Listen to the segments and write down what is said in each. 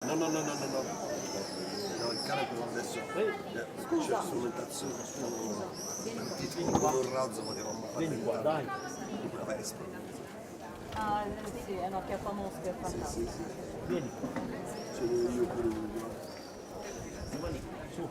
No, no, no, no, no, no. No, il cane però adesso c'è strumentazione, un color razzo potevamo fare. Vieni qua, dai. Una vespa. Ah, sì, è una chiappamosche fantastica. Vieni qua. Ce l'ho io pure uno. Rimani su.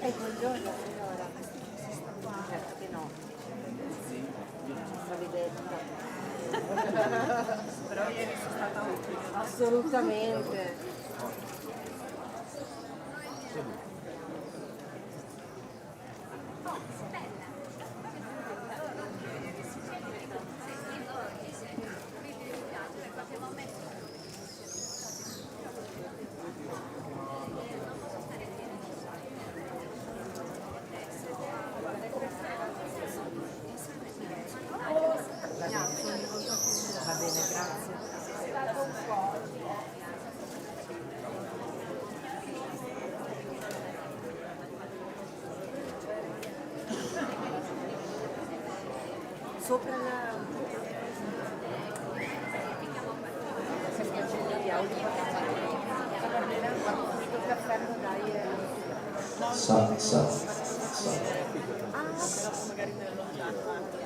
Buongiorno signora. Certo che no. Stravidetta. Però ieri sono stata utile. Assolutamente. Va bene, grazie. Sopra la... di audio. Il caffè non dai. Sa. Ah, però magari nel lontano.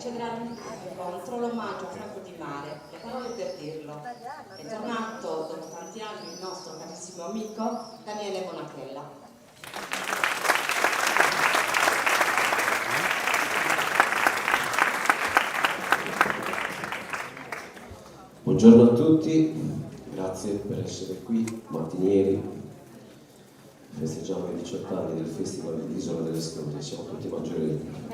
procederà l'incontro, l'omaggio a Franco Di Mare. Le parole per dirlo. È tornato dopo tanti anni il nostro carissimo amico Daniele Bonachella. Buongiorno a tutti, grazie per essere qui, mattinieri. Festeggiamo i 18 anni del Festival dell'Isola delle Storie, siamo tutti maggiorenni.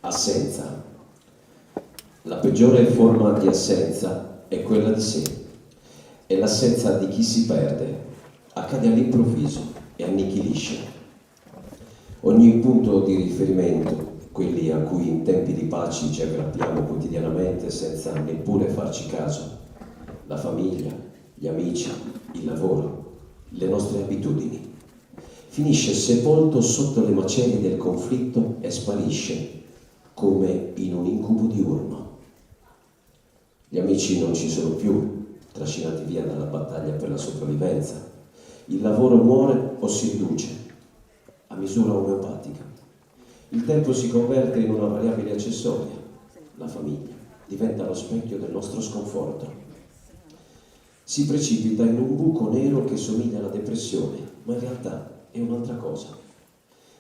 Assenza. La peggiore forma di assenza è quella di sé. È l'assenza di chi si perde, accade all'improvviso e annichilisce. Ogni punto di riferimento, quelli a cui in tempi di pace ci aggrappiamo quotidianamente senza neppure farci caso, la famiglia, gli amici, il lavoro, le nostre abitudini, finisce sepolto sotto le macerie del conflitto e sparisce come in un incubo diurno. Gli amici non ci sono più, trascinati via dalla battaglia per la sopravvivenza. Il lavoro muore o si riduce a misura omeopatica. Il tempo si converte in una variabile accessoria. La famiglia diventa lo specchio del nostro sconforto. Si precipita in un buco nero che somiglia alla depressione, ma in realtà è un'altra cosa.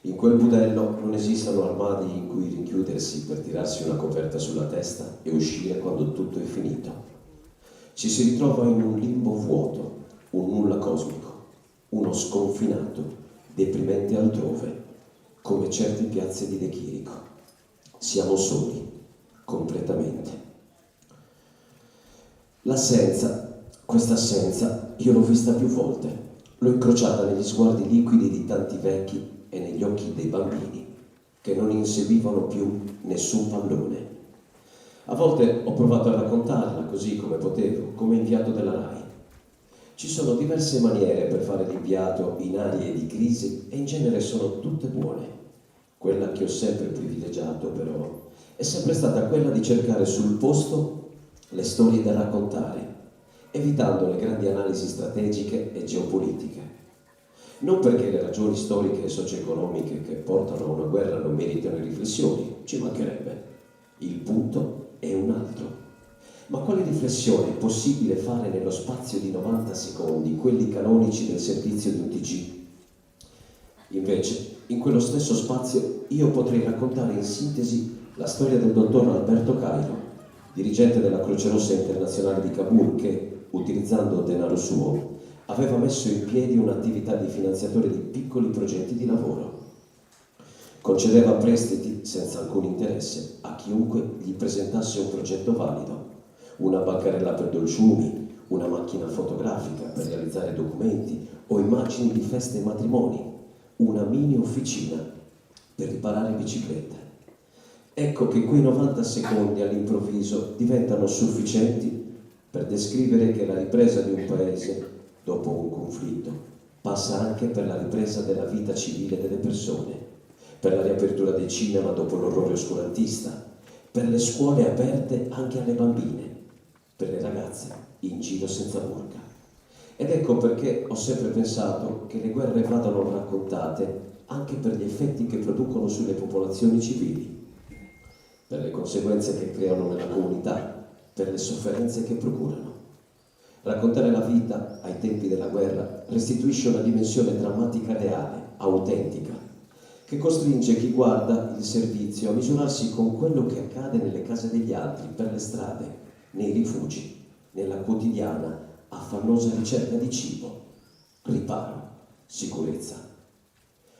In quel budello non esistono armadi in cui rinchiudersi per tirarsi una coperta sulla testa e uscire quando tutto è finito. Ci si ritrova in un limbo vuoto, un nulla cosmico, uno sconfinato, deprimente altrove, come certe piazze di De Chirico. Siamo soli, completamente. L'assenza, questa assenza, io l'ho vista più volte. L'ho incrociata negli sguardi liquidi di tanti vecchi e negli occhi dei bambini, che non inseguivano più nessun pallone. A volte ho provato a raccontarla così come potevo, come inviato della RAI. Ci sono diverse maniere per fare l'inviato in aree di crisi e in genere sono tutte buone. Quella che ho sempre privilegiato, però, è sempre stata quella di cercare sul posto le storie da raccontare, evitando le grandi analisi strategiche e geopolitiche. Non perché le ragioni storiche e socio-economiche che portano a una guerra non meritano riflessioni, ci mancherebbe. Il punto è un altro. Ma quale riflessione è possibile fare nello spazio di 90 secondi, quelli canonici del servizio di un TG? Invece, in quello stesso spazio, io potrei raccontare in sintesi la storia del dottor Alberto Cairo, dirigente della Croce Rossa Internazionale di Kabul, che, utilizzando denaro suo, aveva messo in piedi un'attività di finanziatore di piccoli progetti di lavoro. Concedeva prestiti senza alcun interesse a chiunque gli presentasse un progetto valido. Una bancarella per dolciumi, una macchina fotografica per realizzare documenti o immagini di feste e matrimoni, una mini officina per riparare biciclette. Ecco che quei 90 secondi all'improvviso diventano sufficienti per descrivere che la ripresa di un paese, dopo un conflitto, passa anche per la ripresa della vita civile delle persone, per la riapertura dei cinema dopo l'orrore oscurantista, per le scuole aperte anche alle bambine, per le ragazze in giro senza burka. Ed ecco perché ho sempre pensato che le guerre vadano raccontate anche per gli effetti che producono sulle popolazioni civili, per le conseguenze che creano nella comunità, per le sofferenze che procurano. Raccontare la vita ai tempi della guerra restituisce una dimensione drammatica reale, autentica, che costringe chi guarda il servizio a misurarsi con quello che accade nelle case degli altri, per le strade, nei rifugi, nella quotidiana, affannosa ricerca di cibo, riparo, sicurezza.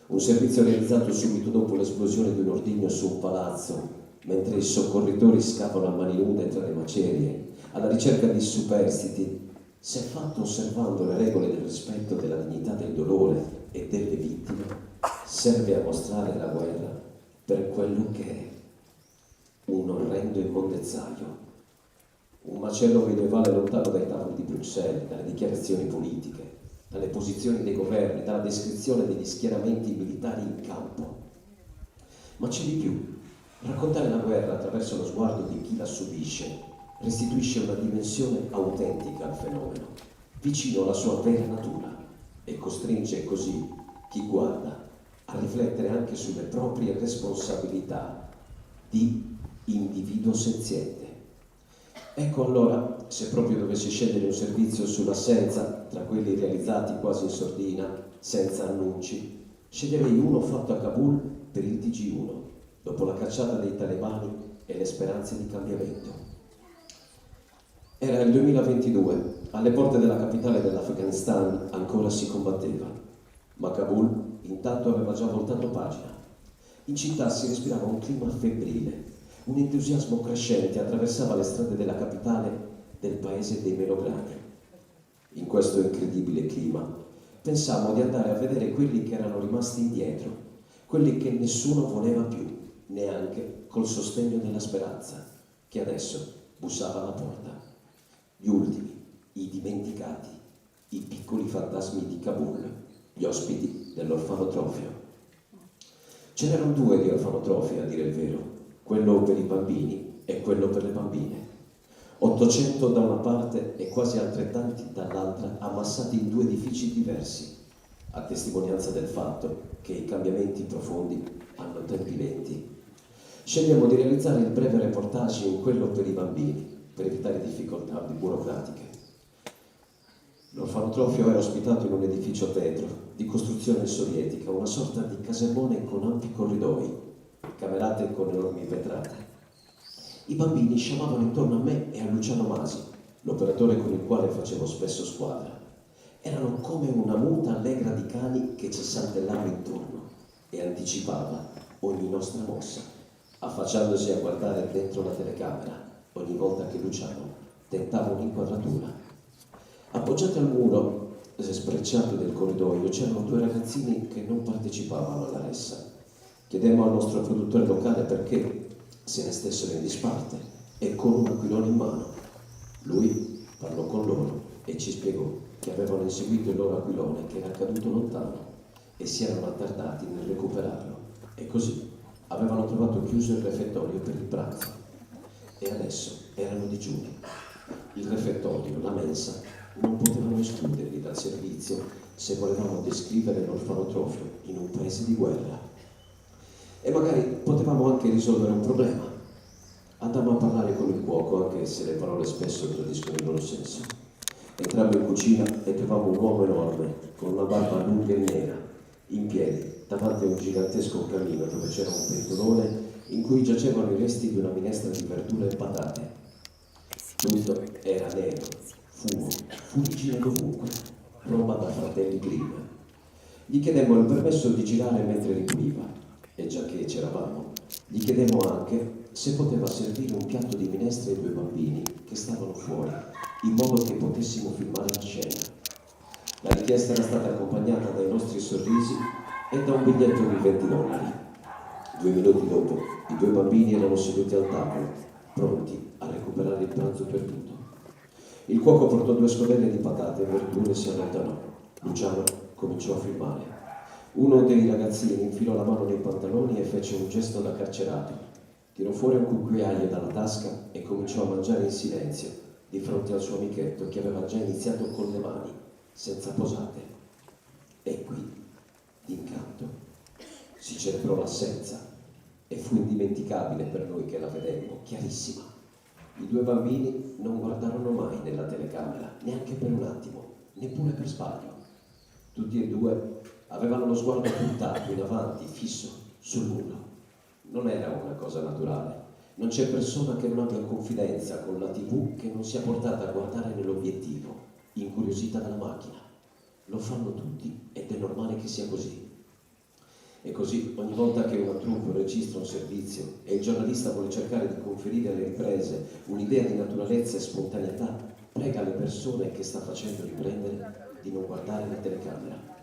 Un servizio realizzato subito dopo l'esplosione di un ordigno su un palazzo, mentre i soccorritori scavano a mani nude tra le macerie, alla ricerca di superstiti, se fatto osservando le regole del rispetto della dignità del dolore e delle vittime, serve a mostrare la guerra per quello che è, un orrendo immondezzaio. Un macello medievale lontano dai tavoli di Bruxelles, dalle dichiarazioni politiche, dalle posizioni dei governi, dalla descrizione degli schieramenti militari in campo. Ma c'è di più. Raccontare la guerra attraverso lo sguardo di chi la subisce restituisce una dimensione autentica al fenomeno. vicino alla sua vera natura, e costringe così chi guarda a riflettere anche sulle proprie responsabilità di individuo senziente. Ecco allora, se proprio dovessi scegliere un servizio sull'assenza tra quelli realizzati quasi in sordina, senza annunci, sceglierei uno fatto a Kabul per il TG1, dopo la cacciata dei talebani e le speranze di cambiamento. Era il 2022, alle porte della capitale dell'Afghanistan ancora si combatteva, ma Kabul intanto aveva già voltato pagina. In città si respirava un clima febbrile, un entusiasmo crescente attraversava le strade della capitale del paese dei melograni. In questo incredibile clima pensammo di andare a vedere quelli che erano rimasti indietro, quelli che nessuno voleva più, neanche col sostegno della speranza, che adesso bussava alla porta. Gli ultimi, i dimenticati, i piccoli fantasmi di Kabul, gli ospiti dell'orfanotrofio. Ce n'erano due di orfanotrofi, a dire il vero, quello per i bambini e quello per le bambine. 800 da una parte e quasi altrettanti dall'altra, ammassati in due edifici diversi, a testimonianza del fatto che i cambiamenti profondi hanno tempi lenti. Scegliamo di realizzare il breve reportage in quello per i bambini, per evitare difficoltà burocratiche. L'orfanotrofio era ospitato in un edificio tetro, di costruzione sovietica, una sorta di casermone con ampi corridoi, camerate con enormi vetrate. I bambini sciamavano intorno a me e a Luciano Masi, l'operatore con il quale facevo spesso squadra. Erano come una muta allegra di cani che ci saltellava intorno e anticipava ogni nostra mossa, affacciandosi a guardare dentro la telecamera ogni volta che Luciano tentava un'inquadratura. Appoggiati al muro sbrecciato del corridoio c'erano due ragazzini che non partecipavano alla ressa. Chiedemmo al nostro produttore locale perché se ne stessero in disparte e con un aquilone in mano. Lui parlò con loro e ci spiegò che avevano inseguito il loro aquilone che era caduto lontano e si erano attardati nel recuperarlo, e così avevano trovato chiuso il refettorio per il pranzo e adesso erano digiuni. Il refettorio, la mensa, non potevano escluderli dal servizio se volevamo descrivere l'orfanotrofio in un paese di guerra. E magari potevamo anche risolvere un problema. Andammo a parlare con il cuoco, anche se le parole spesso tradiscono il loro senso. Entrammo in cucina e trovammo un uomo enorme, con una barba lunga e nera, in piedi, davanti a un gigantesco camino dove c'era un pentolone in cui giacevano i resti di una minestra di verdure e patate. Tutto era nero, fumo, fuligine dovunque, roba da fratelli Grimm. Gli chiedemmo il permesso di girare mentre ripuliva. E già che c'eravamo, gli chiedemmo anche se poteva servire un piatto di minestra ai due bambini che stavano fuori, in modo che potessimo filmare la scena. La richiesta era stata accompagnata dai nostri sorrisi e da un biglietto di $20. 2 minuti dopo, i due bambini erano seduti al tavolo, pronti a recuperare il pranzo perduto. Il cuoco portò 2 scodelle di patate e verdure e si allontanò. Luciano cominciò a filmare. Uno dei ragazzini infilò la mano nei pantaloni e fece un gesto da carcerato. Tirò fuori un cucchiaio dalla tasca e cominciò a mangiare in silenzio, di fronte al suo amichetto che aveva già iniziato con le mani, senza posate. E qui, d'incanto, si celebrò l'assenza e fu indimenticabile per noi che la vedemmo, chiarissima. I due bambini non guardarono mai nella telecamera, neanche per un attimo, neppure per sbaglio. Tutti e due avevano lo sguardo puntato in avanti, fisso, sul muro. Non era una cosa naturale. Non c'è persona che non abbia confidenza con la TV che non sia portata a guardare nell'obiettivo, incuriosita dalla macchina. Lo fanno tutti ed è normale che sia così. E così ogni volta che una troupe registra un servizio e il giornalista vuole cercare di conferire alle riprese un'idea di naturalezza e spontaneità, prega le persone che sta facendo riprendere di non guardare la telecamera.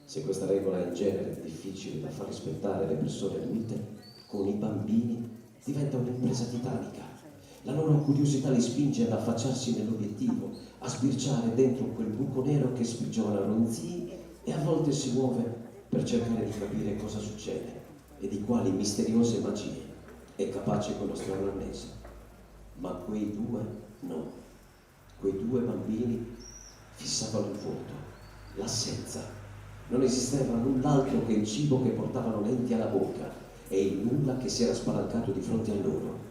Se questa regola è in genere difficile da far rispettare alle persone adulte, con i bambini diventa un'impresa titanica. La loro curiosità li spinge ad affacciarsi nell'obiettivo, a sbirciare dentro quel buco nero che sprigiona ronzii e a volte si muove per cercare di capire cosa succede e di quali misteriose magie è capace quello strano arnese. Ma quei due no. Quei due bambini fissavano il vuoto, l'assenza. Non esisteva null'altro che il cibo che portavano lenti alla bocca e il nulla che si era spalancato di fronte a loro.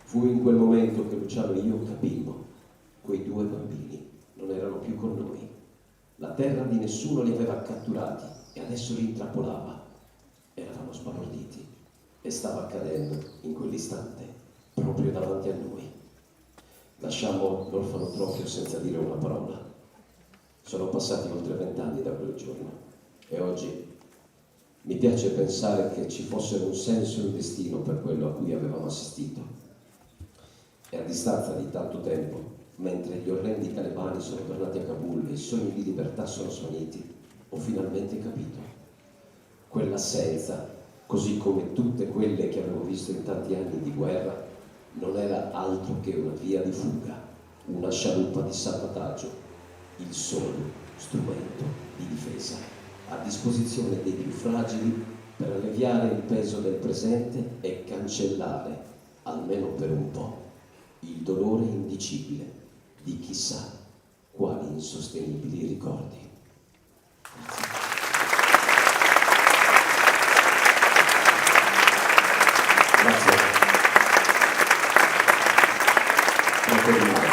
Fu in quel momento che Luciano e io capimmo: quei due bambini non erano più con noi. La terra di nessuno li aveva catturati e adesso li intrappolava. Eravamo sbalorditi e stava accadendo in quell'istante proprio davanti a noi. Lasciammo l'orfanotrofio senza dire una parola. Sono passati oltre 20 anni da quel giorno e oggi mi piace pensare che ci fosse un senso e un destino per quello a cui avevamo assistito. E a distanza di tanto tempo, mentre gli orrendi talebani sono tornati a Kabul e i sogni di libertà sono svaniti, ho finalmente capito. Quell'assenza, così come tutte quelle che avevo visto in tanti anni di guerra, non era altro che una via di fuga, una scialuppa di salvataggio, il solo strumento di difesa a disposizione dei più fragili per alleviare il peso del presente e cancellare, almeno per un po', il dolore indicibile di chissà quali insostenibili ricordi. Grazie. Troppo di male.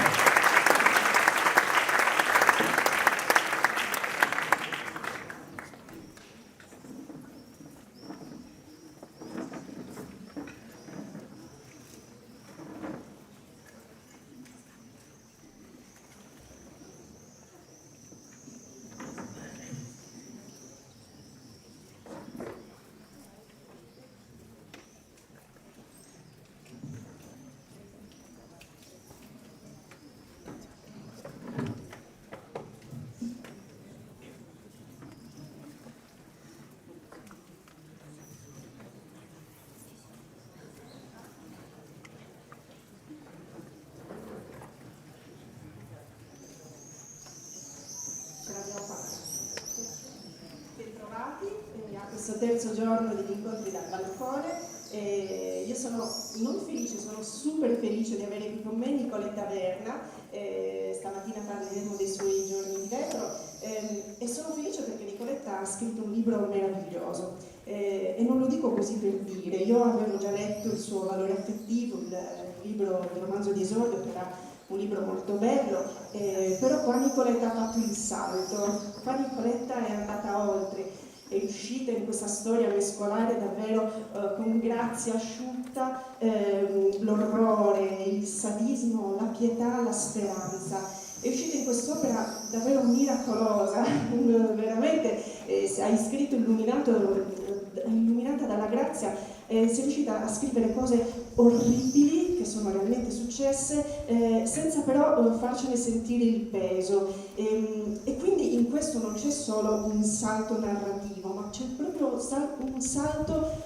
Questo terzo giorno degli incontri dal balcone. Io sono non felice, sono super felice di avere qui con me Nicoletta Verna. Stamattina parleremo dei suoi giorni di vetro e sono felice perché Nicoletta ha scritto un libro meraviglioso e non lo dico così per dire. Io avevo già letto il suo Valore affettivo, il romanzo di esordio, che era un libro molto bello, però qua Nicoletta ha fatto il salto, qua Nicoletta è andata oltre. È uscita in questa storia mescolare davvero con grazia asciutta l'orrore, il sadismo, la pietà, la speranza. È uscita in quest'opera davvero miracolosa, veramente hai scritto illuminata dalla grazia, sei riuscita a scrivere cose orribili che sono realmente successe senza però farcene sentire il peso e quindi in questo non c'è solo un salto narrativo, ma c'è proprio un salto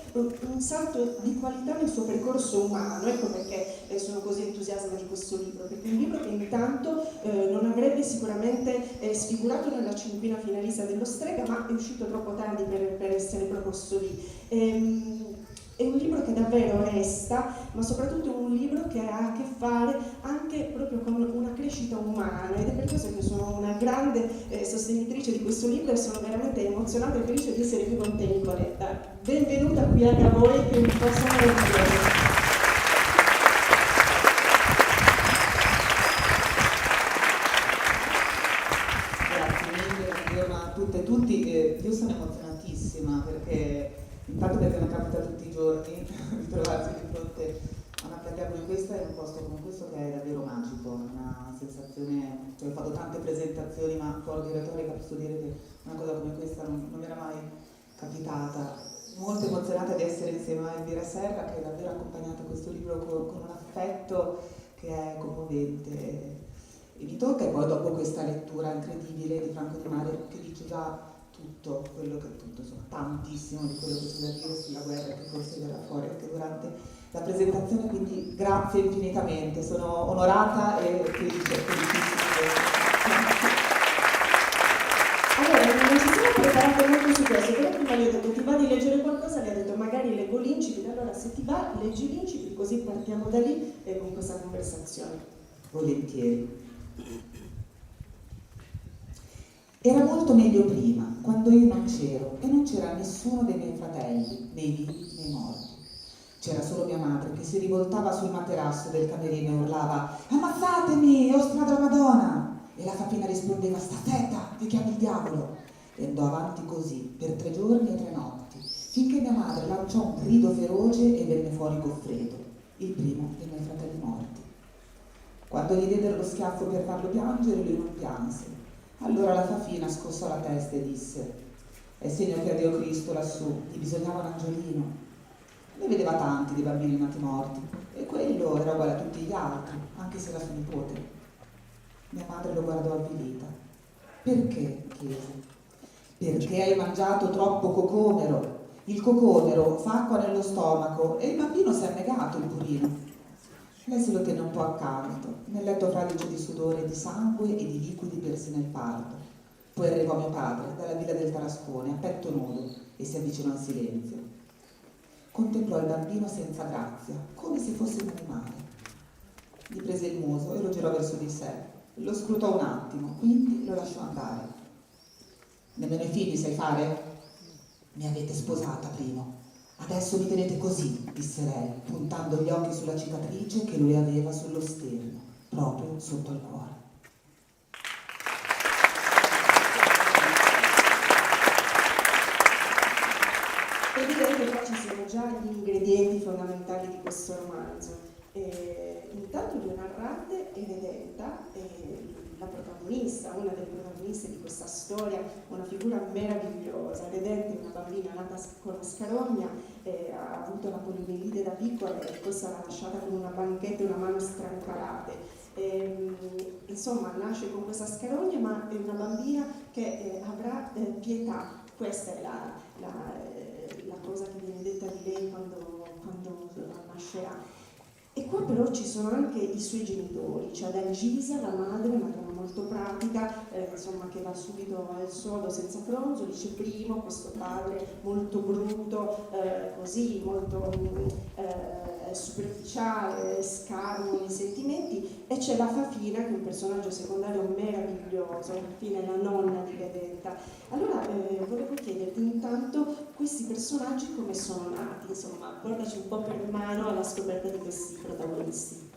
di qualità nel suo percorso umano. Ecco perché sono così entusiasta di questo libro, perché è un libro che intanto non avrebbe sicuramente sfigurato nella cinquina finalista dello Strega, ma è uscito troppo tardi per essere proposto lì. È un libro che davvero resta, ma soprattutto è un libro che ha a che fare anche proprio con una crescita umana, ed è per questo che sono una grande sostenitrice di questo libro e sono veramente emozionata e felice di essere qui con te, Nicoletta. Benvenuta qui anche a voi, che è un corso meraviglioso. Tutte e tutti, io sono emozionatissima intanto perché non capita tutti i giorni di trovarsi di fronte a una platea come questa e un posto come questo che è davvero magico, una sensazione, cioè ho fatto tante presentazioni ma fuori di retorica posso dire che una cosa come questa non mi era mai capitata. Molto emozionata di essere insieme a Elvira Serra, che ha davvero accompagnato questo libro con un affetto che è commovente e mi tocca, e poi dopo questa lettura incredibile di Franco Di Mare che dice già tutto quello che insomma, tantissimo di quello che c'è da dire sulla guerra, che forse verrà fuori anche durante la presentazione, quindi grazie infinitamente, sono onorata e felicissima. Allora, non ci siamo preparati molto su questo, però prima gli ho detto ti va di leggere qualcosa, gli ho detto magari leggo l'incipit, allora se ti va leggi l'incipit così partiamo da lì con questa conversazione. Volentieri. Era molto meglio prima, quando io non c'ero e non c'era nessuno dei miei fratelli, né vivi né morti. C'era solo mia madre che si rivoltava sul materasso del camerino e urlava «Ammazzatemi, ho strada la Madonna!» E la Fafina rispondeva «Sta zitta, ti chiami il diavolo!» E andò avanti così per 3 giorni e 3 notti, finché mia madre lanciò un grido feroce e venne fuori Goffredo, il primo dei miei fratelli morti. Quando gli diedero lo schiaffo per farlo piangere, lui non pianse. Allora la Fafina scossò la testa e disse «È segno che a Dio Cristo lassù gli bisognava un angiolino». Ne vedeva tanti di bambini nati morti e quello era uguale a tutti gli altri, anche se era suo nipote. Mia madre lo guardò avvilita. «Perché?» chiese. «Perché hai mangiato troppo cocomero. Il cocomero fa acqua nello stomaco e il bambino si è annegato, il purino». Lei se lo tenne un po' accanto, nel letto fradicio di sudore, di sangue e di liquidi persi nel parto. Poi arrivò mio padre dalla villa del Tarascone a petto nudo e si avvicinò in silenzio. Contemplò il bambino senza grazia, come se fosse un animale. Gli prese il muso e lo girò verso di sé. Lo scrutò un attimo, quindi lo lasciò andare. «Nemmeno i figli sai fare?» «Mi avete sposata, primo. Adesso mi tenete così», disse lei, puntando gli occhi sulla cicatrice che lui aveva sullo sterno, proprio sotto il cuore. È evidente che ci sono già gli ingredienti fondamentali di questo romanzo. Intanto due narrante e Redenta, la protagonista, una delle protagoniste di questa storia, una figura meravigliosa. Redenta è una bambina nata con la scarogna, ha avuto la poliomielite da piccola e poi sarà lasciata con una banchetta e una mano strancalate. Insomma, nasce con questa scarogna, ma è una bambina che avrà pietà. Questa è la cosa che viene detta di lei quando nascerà. E qua però ci sono anche i suoi genitori, c'è Adalgisa, la madre, una donna molto pratica, insomma, che va subito al sodo senza fronzo, dice primo, questo padre molto bruto, così, molto superficiale, scarno nei sentimenti, e c'è la Fafina, che è un personaggio secondario meraviglioso. La Fafina è la nonna di Redenta. Allora volevo chiederti intanto questi personaggi come sono nati, insomma, portaci un po' per mano alla scoperta di questi protagonisti.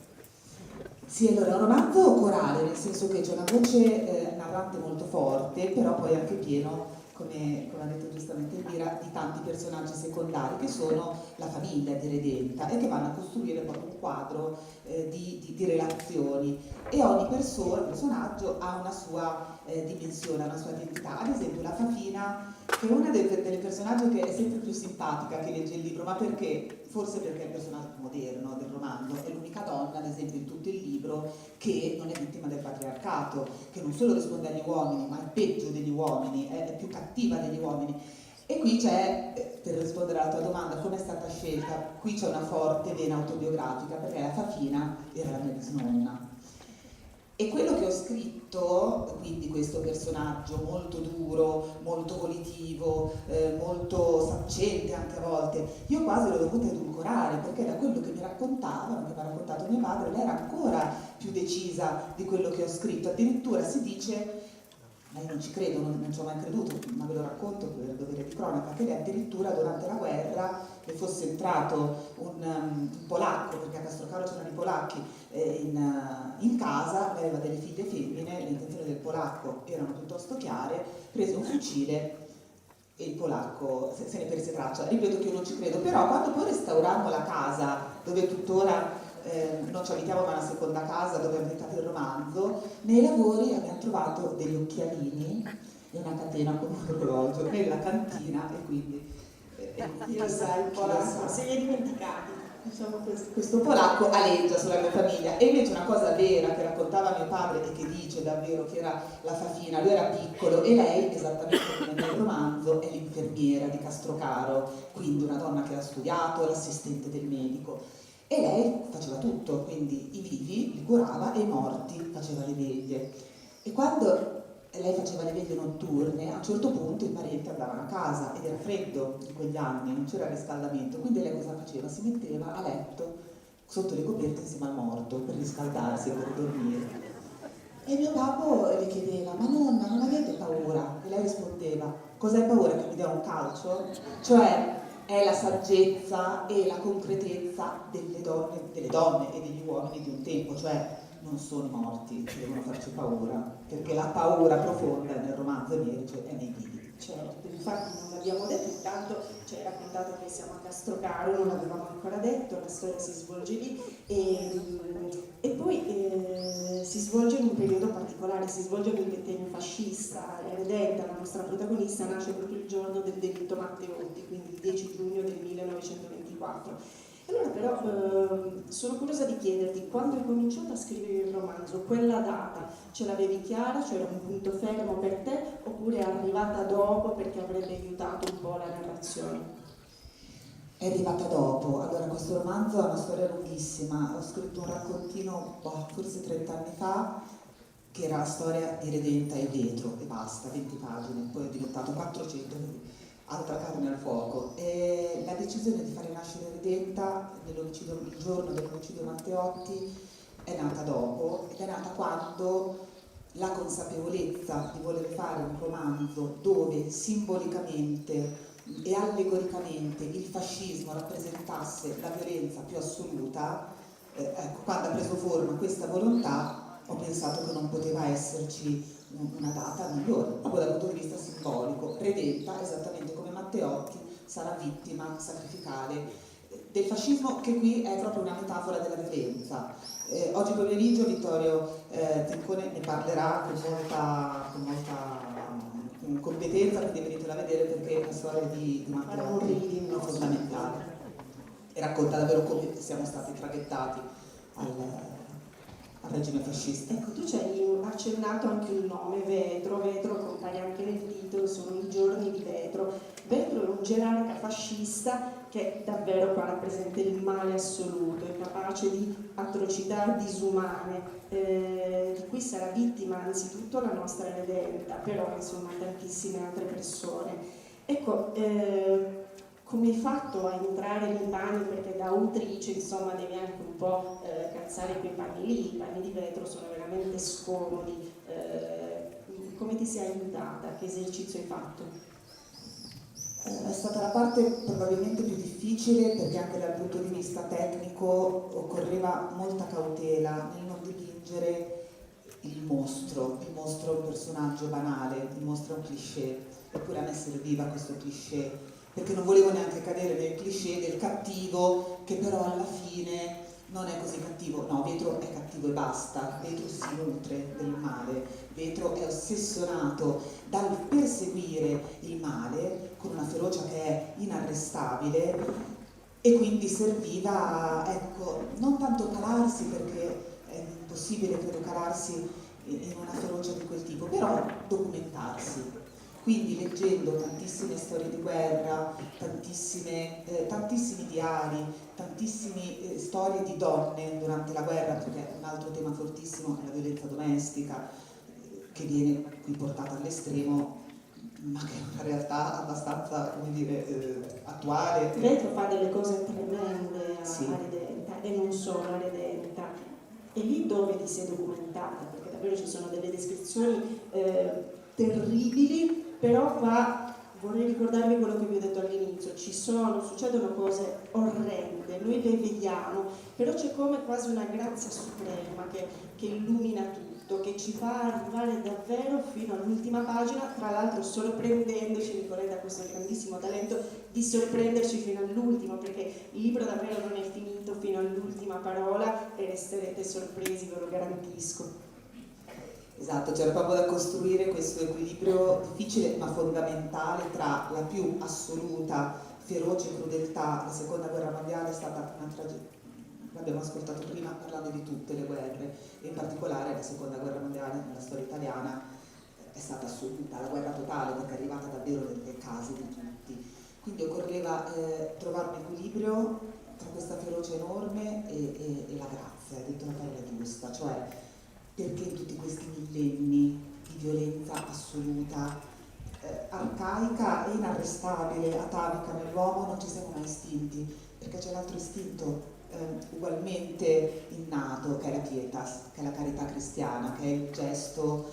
Sì, allora è un romanzo corale, nel senso che c'è una voce narrante molto forte, però poi anche pieno, come ha detto giustamente Elvira, di tanti personaggi secondari che sono la famiglia di Redenta e che vanno a costruire proprio un quadro di relazioni, e ogni personaggio ha una sua dimensione, una sua identità. Ad esempio la Fafina, che è una delle personaggi che è sempre più simpatica che legge il libro, ma perché? Forse perché è il personaggio moderno del romanzo, è l'unica donna, ad esempio, in tutto il libro che non è vittima del patriarcato, che non solo risponde agli uomini, ma è peggio degli uomini, è più cattiva degli uomini. E qui c'è, per rispondere alla tua domanda, come è stata scelta, qui c'è una forte vena autobiografica, perché la Fafina era la mia bisnonna. E quello che ho scritto, quindi questo personaggio molto duro, molto volitivo, molto saccente anche a volte, io quasi l'ho dovuto edulcorare, perché da quello che mi raccontavano, che mi ha raccontato mio padre, lei era ancora più decisa di quello che ho scritto. Addirittura si dice, ma io non ci credo, non ci ho mai creduto, ma ve lo racconto per dovere di cronaca, che lei addirittura durante la guerra le fosse entrato un polacco, perché a Castrocaro c'erano i polacchi, in casa, lei aveva delle figlie femmine, le intenzioni del polacco erano piuttosto chiare, prese un fucile e il polacco se ne perse traccia. Ripeto che io non ci credo, però quando poi restaurammo la casa dove tuttora non ci abitiamo, ma una seconda casa dove è ambientato il romanzo, nei lavori abbiamo trovato degli occhialini e una catena con un orologio nella cantina, e quindi Io sai, il polacco, se li hai dimenticati, diciamo così. questo polacco aleggia sulla mia famiglia. E invece una cosa vera che raccontava mio padre e che dice davvero, che era la Fafina, lui era piccolo e lei, esattamente come nel romanzo, è l'infermiera di Castrocaro, quindi una donna che ha studiato, l'assistente del medico. E lei faceva tutto, quindi i vivi li curava e i morti faceva le veglie. E quando lei faceva le veglie notturne, a un certo punto i parenti andavano a casa ed era freddo in quegli anni, non c'era riscaldamento, quindi lei cosa faceva? Si metteva a letto sotto le coperte insieme al morto per riscaldarsi, per dormire. E mio papà le chiedeva, ma nonna, non avete paura? chiedeva: cosa hai paura che mi dia un calcio? Cioè è la saggezza e la concretezza delle donne e degli uomini di un tempo, cioè non sono morti che devono farci paura, perché la paura profonda nel romanzo emerge e nei libri. Certo, infatti non l'abbiamo detto, intanto ci hai raccontato che siamo a Castrocaro, non l'avevamo ancora detto, la storia si svolge lì e poi si svolge in un periodo particolare, si svolge nel ventennio fascista. Redenta, la nostra protagonista, nasce proprio il giorno del delitto Matteotti, quindi il 10 giugno del 1924. Allora però sono curiosa di chiederti, quando hai cominciato a scrivere il romanzo, quella data ce l'avevi chiara, cioè era un punto fermo per te, oppure è arrivata dopo perché avrebbe aiutato un po' la narrazione? È arrivata dopo. Allora, questo romanzo ha una storia lunghissima. Ho scritto un raccontino forse 30 anni fa, che era la storia di Redenta e Vetro, e basta, 20 pagine, poi è diventato 400, quindi altra carne al fuoco. E la decisione di fare nascere Redenta il giorno dell'omicidio Matteotti è nata dopo, ed è nata quando la consapevolezza di voler fare un romanzo dove simbolicamente e allegoricamente il fascismo rappresentasse la violenza più assoluta, ecco, quando ha preso forma questa volontà, ho pensato che non poteva esserci una data migliore, proprio dal punto di vista simbolico. Redenta, esattamente come Matteotti, sarà vittima sacrificale del fascismo, che qui è proprio una metafora della violenza. Oggi pomeriggio Vittorio Zincone ne parlerà con molta competenza, quindi venitela a vedere, perché la storia di Matteotti è fondamentale e racconta davvero come siamo stati traghettati al regime fascista. Ecco, tu ci hai accennato anche il nome Vetro, Vetro compare anche nel titolo, sono i giorni di Vetro. Vetro è un gerarca fascista che davvero qua rappresenta il male assoluto, è capace di atrocità disumane, di cui sarà vittima anzitutto la nostra Redenta, però insomma tantissime altre persone. Ecco, come hai fatto a entrare nei panni, perché da autrice insomma devi anche un po' calzare quei panni lì, i panni di Vetro sono veramente scomodi, come ti sei aiutata, che esercizio hai fatto? È stata la parte probabilmente più difficile, perché anche dal punto di vista tecnico occorreva molta cautela nel non dipingere il mostro. Il mostro è un personaggio banale, il mostro è un cliché, eppure a me serviva questo cliché, perché non volevo neanche cadere nel cliché del cattivo che però alla fine non è così cattivo. No, Vetro è cattivo e basta. Vetro si nutre del male, Vetro è ossessionato dal perseguire il male con una ferocia che è inarrestabile, e quindi serviva, ecco, non tanto calarsi, perché è impossibile credo calarsi in una ferocia di quel tipo, però documentarsi. Quindi leggendo tantissime storie di guerra, tantissimi diari, tantissime storie di donne durante la guerra, perché un altro tema fortissimo è la violenza domestica, che viene qui portata all'estremo, ma che è una realtà abbastanza, come dire, attuale. Vetro fa delle cose tremende Sì. a Redenta, e non solo a Redenta. E lì dove ti sei documentata? Perché davvero ci sono delle descrizioni terribili, però vorrei ricordarvi quello che vi ho detto all'inizio, succedono cose orrende, noi le vediamo, però c'è come quasi una grazia suprema che illumina tutto, che ci fa arrivare davvero fino all'ultima pagina, tra l'altro sorprendendoci. Nicoletta ha questo grandissimo talento di sorprenderci fino all'ultimo, perché il libro davvero non è finito fino all'ultima parola e resterete sorpresi, ve lo garantisco. Esatto, c'era proprio da costruire questo equilibrio difficile ma fondamentale tra la più assoluta feroce crudeltà. La seconda guerra mondiale è stata una tragedia, l'abbiamo ascoltato prima parlando di tutte le guerre, e in particolare la seconda guerra mondiale nella storia italiana è stata assoluta, la guerra totale, perché è arrivata davvero nelle case di tutti. Quindi occorreva trovare un equilibrio tra questa ferocia enorme e la grazia, hai detto la parola giusta, cioè perché in tutti questi millenni di violenza assoluta, arcaica e inarrestabile, atavica nell'uomo, non ci siamo mai estinti, perché c'è l'altro istinto ugualmente innato, che è la pietas, che è la carità cristiana, che è il gesto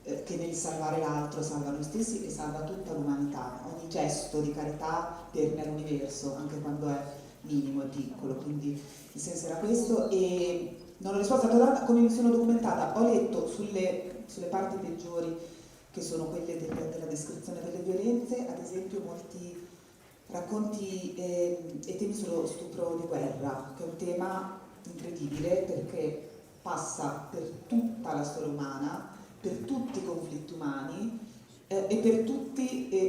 che nel salvare l'altro salva noi stessi e salva tutta l'umanità. Ogni gesto di carità permea l'universo, anche quando è minimo e piccolo, quindi il senso era questo. E non ho risposto alla tua domanda, come mi sono documentata? Ho letto sulle parti peggiori, che sono quelle della descrizione delle violenze, ad esempio molti racconti e temi sullo stupro di guerra, che è un tema incredibile perché passa per tutta la storia umana, per tutti i conflitti umani e per tutte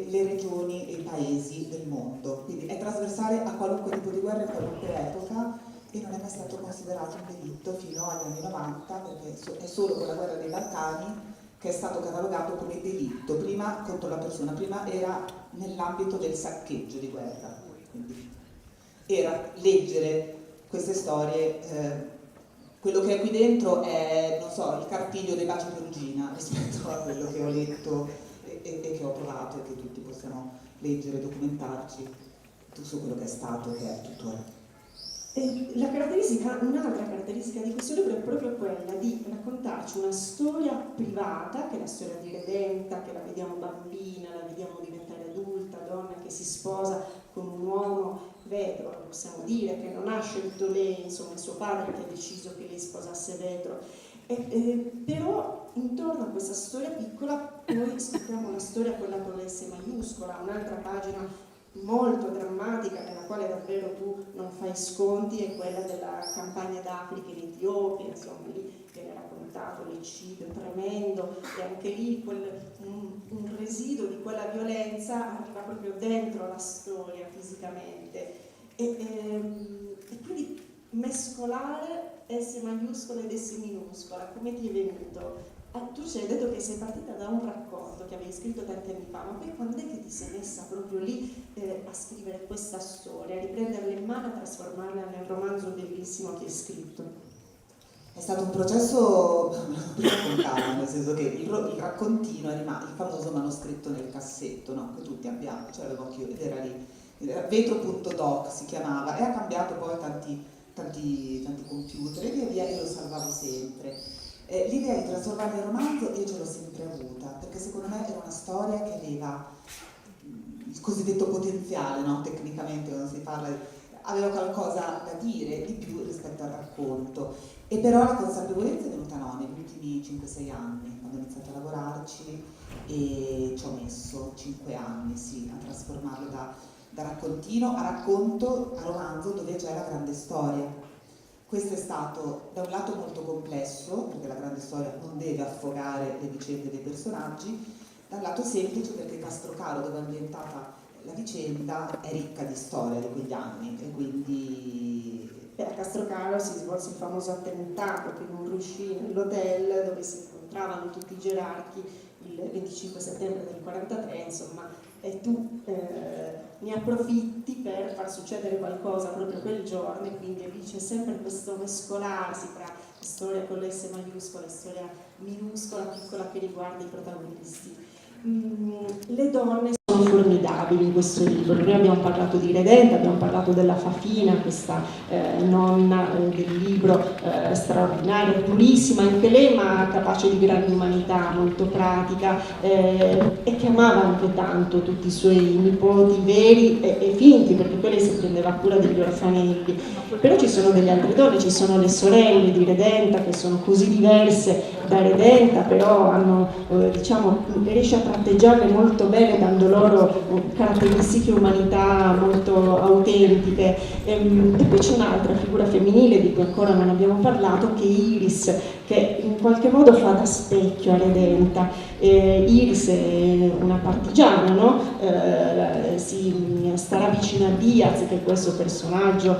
le regioni e i paesi del mondo, quindi è trasversale a qualunque tipo di guerra in qualunque epoca e non è mai stato considerato un delitto fino agli anni 90, perché è solo con la guerra dei Balcani che è stato catalogato come delitto, prima contro la persona, prima era nell'ambito del saccheggio di guerra, quindi era leggere queste storie. Quello che è qui dentro è, non so, il carpiglio dei baci perugina rispetto a quello che ho letto e che ho provato e che tutti possiamo leggere, documentarci su quello che è stato e che è tuttora. Un'altra caratteristica di questo libro è proprio quella di raccontarci una storia privata, che è la storia di Redenta, che la vediamo bambina, la vediamo diventare adulta, donna che si sposa con un uomo vetro, lo possiamo dire, che non ha scelto lei, insomma, suo padre che ha deciso che lei sposasse vetro. Però intorno a questa storia piccola poi scopriamo la storia, quella con la S maiuscola, un'altra pagina molto drammatica nella quale davvero tu non fai sconti, è quella della campagna d'Africa in Etiopia, insomma lì viene raccontato l'eccidio tremendo e anche lì un residuo di quella violenza arriva proprio dentro la storia fisicamente e quindi mescolare S maiuscola ed S minuscola, come ti è venuto? Tu ci hai detto che sei partita da un racconto che avevi scritto tanti anni fa, ma poi quando è che ti sei messa proprio lì a scrivere questa storia, a riprenderla in mano e a trasformarla nel romanzo bellissimo che hai scritto? È stato un processo raccontato, nel senso che il raccontino è rimasto, il famoso manoscritto nel cassetto, no? Che tutti abbiamo, ce l'avevo anch'io, ed era lì, vetro.doc si chiamava, e ha cambiato poi tanti computer e via via io lo salvavo sempre. L'idea di trasformarla in romanzo io ce l'ho sempre avuta, perché secondo me era una storia che aveva il cosiddetto potenziale, no? Tecnicamente quando si parla, aveva qualcosa da dire di più rispetto al racconto, e però la consapevolezza è venuta negli ultimi 5-6 anni, quando ho iniziato a lavorarci, e ci ho messo 5 anni sì, a trasformarlo da raccontino a racconto, a romanzo, dove c'è la grande storia. Questo è stato da un lato molto complesso, perché la grande storia non deve affogare le vicende dei personaggi, da un lato semplice perché Castrocaro, dove è ambientata la vicenda, è ricca di storia di quegli anni e quindi... A Castrocaro si svolse il famoso attentato che non riuscì nell'hotel dove si incontravano tutti i gerarchi il 25 settembre del 43, insomma, e tu ne approfitti per far succedere qualcosa proprio quel giorno, e quindi lì c'è sempre questo mescolarsi tra storia con l'S maiuscola e storia minuscola, piccola, che riguarda i protagonisti. Le donne sono formidabili in questo libro. Noi abbiamo parlato di Redenta, abbiamo parlato della Fafina, questa nonna del libro straordinaria, purissima anche lei, ma capace di grande umanità, molto pratica, e che amava anche tanto tutti i suoi nipoti veri e finti, perché poi lei si prendeva cura degli orfanelli. Però ci sono delle altre donne, ci sono le sorelle di Redenta che sono così diverse da Redenta, però hanno, riesce a tratteggiarle molto bene, dando loro caratteristiche e umanità molto autentiche. E poi c'è un'altra figura femminile di cui ancora non abbiamo parlato, che è Iris, che in qualche modo fa da specchio a Redenta. Iris è una partigiana, no? Si starà vicino a Diaz, che è questo personaggio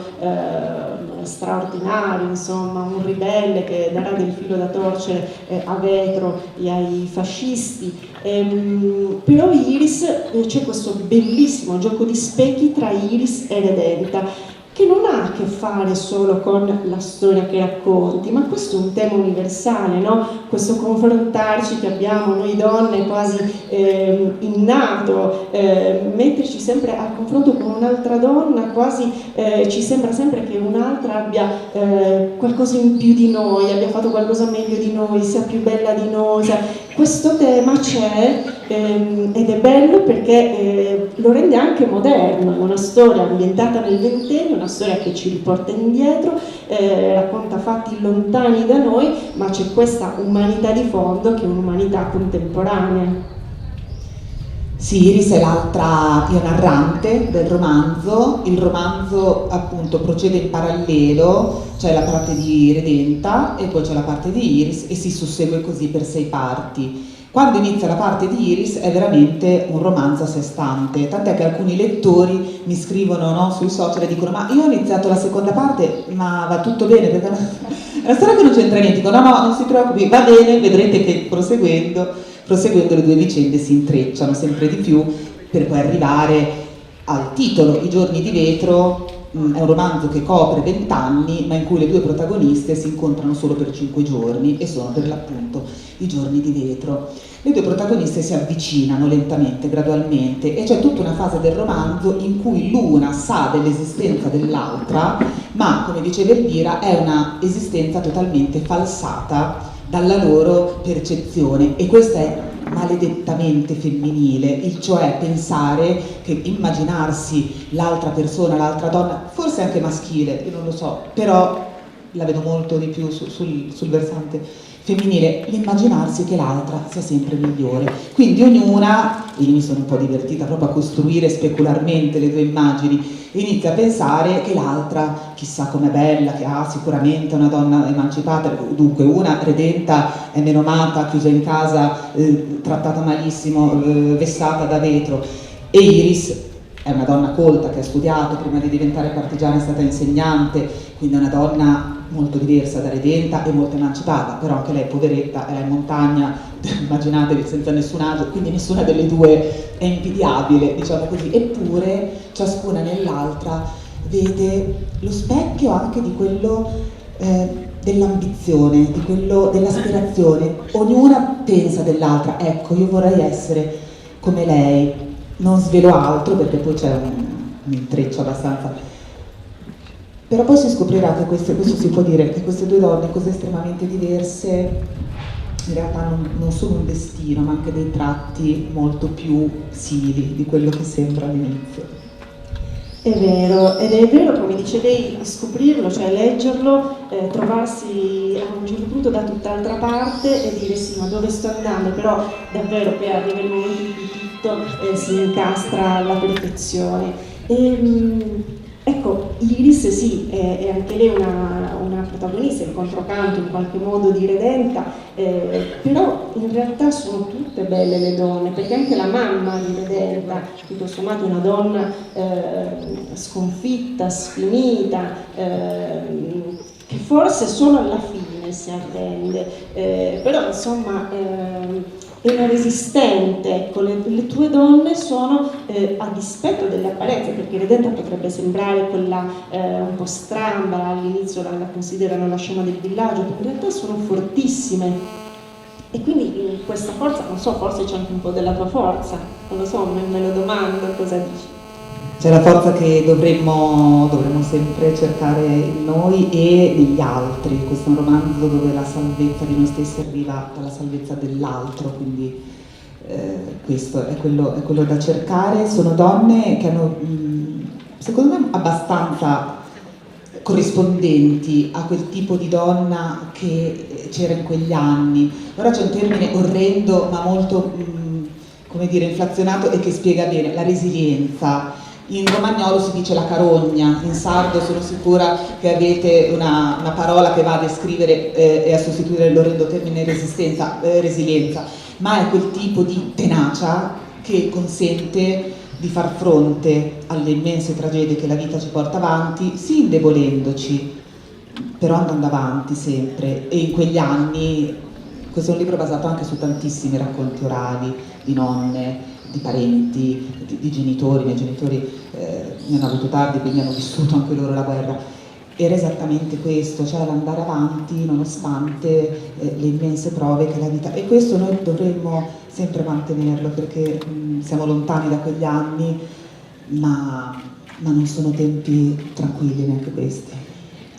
straordinario, insomma, un ribelle che darà del filo da torcere a Vetro e ai fascisti. Però Iris, c'è questo bellissimo gioco di specchi tra Iris e Redenta, che non ha a che fare solo con la storia che racconti, ma questo è un tema universale, no? Questo confrontarci che abbiamo noi donne quasi innato, metterci sempre al confronto con un'altra donna, quasi ci sembra sempre che un'altra abbia qualcosa in più di noi, abbia fatto qualcosa meglio di noi, sia più bella di noi. Questo tema c'è ed è bello perché lo rende anche moderno, è una storia ambientata nel XX, una storia che ci riporta indietro, racconta fatti lontani da noi, ma c'è questa umanità di fondo che è un'umanità contemporanea. Sì, Iris è l'altra narrante del romanzo. Il romanzo appunto procede in parallelo, c'è la parte di Redenta e poi c'è la parte di Iris e si sussegue così per 6 parti. Quando inizia la parte di Iris è veramente un romanzo a sé stante, tant'è che alcuni lettori mi scrivono, no, sui social e dicono: ma io ho iniziato la seconda parte, ma va tutto bene? Perché è una storia che non c'entra niente. Dico: no, non si preoccupi, va bene, vedrete che proseguendo le due vicende si intrecciano sempre di più per poi arrivare al titolo. I giorni di vetro è un romanzo che copre 20 anni, ma in cui le due protagoniste si incontrano solo per 5 giorni e sono per l'appunto i giorni di vetro. Le due protagoniste si avvicinano lentamente, gradualmente, e c'è tutta una fase del romanzo in cui l'una sa dell'esistenza dell'altra, ma, come diceva Elvira, è una esistenza totalmente falsata dalla loro percezione, e questa è maledettamente femminile, il cioè pensare che immaginarsi l'altra persona, l'altra donna, forse anche maschile, io non lo so, però la vedo molto di più sul versante femminile, l'immaginarsi che l'altra sia sempre migliore. Quindi ognuna, e io mi sono un po' divertita proprio a costruire specularmente le due immagini, inizia a pensare che l'altra chissà com'è bella, che ha sicuramente una donna emancipata. Dunque una Redenta è menomata, chiusa in casa, trattata malissimo, vessata da vetro, e Iris è una donna colta che ha studiato, prima di diventare partigiana è stata insegnante, quindi è una donna molto diversa da Redenta e molto emancipata, però anche lei poveretta, era in montagna, immaginatevi, senza nessun agio, quindi nessuna delle due è invidiabile, diciamo così, eppure ciascuna nell'altra vede lo specchio anche di quello dell'ambizione, di quello dell'aspirazione. Ognuna pensa dell'altra: ecco, io vorrei essere come lei. Non svelo altro perché poi c'è un intreccio abbastanza, però poi si scoprirà che questo si può dire, che queste due donne così estremamente diverse in realtà non sono un destino, ma anche dei tratti molto più simili di quello che sembra all'inizio. È vero, ed è vero, come dice lei, scoprirlo, cioè leggerlo, trovarsi a un certo punto da tutt'altra parte e dire: sì, ma dove sto andando? Però davvero poi arriva il momento in cui tutto si incastra alla perfezione. Ecco, Iris sì, è anche lei una protagonista, il controcanto in qualche modo di Redenta, però in realtà sono tutte belle le donne, perché anche la mamma di Redenta, tutto sommato una donna sconfitta, sfinita, che forse solo alla fine si arrende, però insomma è una resistente. Ecco, le tue donne sono a dispetto delle apparenze, perché Redenta potrebbe sembrare quella un po' stramba, all'inizio la considerano la scena del villaggio, ma in realtà sono fortissime, e quindi questa forza, non so, forse c'è anche un po' della tua forza, non lo so, me lo domando, cosa dici? C'è la forza che dovremmo sempre cercare in noi e negli altri. Questo è un romanzo dove la salvezza di noi stessi arriva dalla salvezza dell'altro, quindi questo è quello da cercare. Sono donne che hanno, secondo me, abbastanza corrispondenti a quel tipo di donna che c'era in quegli anni. Ora c'è un termine orrendo ma molto, come dire, inflazionato e che spiega bene: la resilienza. In romagnolo si dice la carogna, in sardo sono sicura che avete una parola che va a descrivere e a sostituire l'orrendo termine resilienza, ma è quel tipo di tenacia che consente di far fronte alle immense tragedie che la vita ci porta avanti, sì indebolendoci, però andando avanti sempre. E in quegli anni questo è un libro basato anche su tantissimi racconti orali di nonne, di parenti, di genitori. I miei genitori ne hanno avuto tardi, quindi hanno vissuto anche loro la guerra. Era esattamente questo, cioè l'andare avanti nonostante le immense prove che la vita... E questo noi dovremmo sempre mantenerlo, perché siamo lontani da quegli anni, ma non sono tempi tranquilli neanche questi.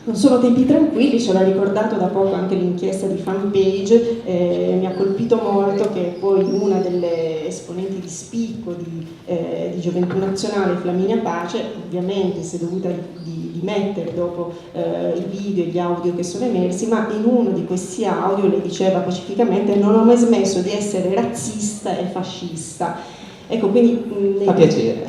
Non sono tempi tranquilli, ce l'ha ricordato da poco anche l'inchiesta di Fanpage, mi ha colpito molto che poi una delle esponenti di spicco di Gioventù Nazionale, Flaminia Pace, ovviamente si è dovuta dimettere dopo i video e gli audio che sono emersi, ma in uno di questi audio le diceva pacificamente: non ho mai smesso di essere razzista e fascista. Ecco, quindi... Fa piacere.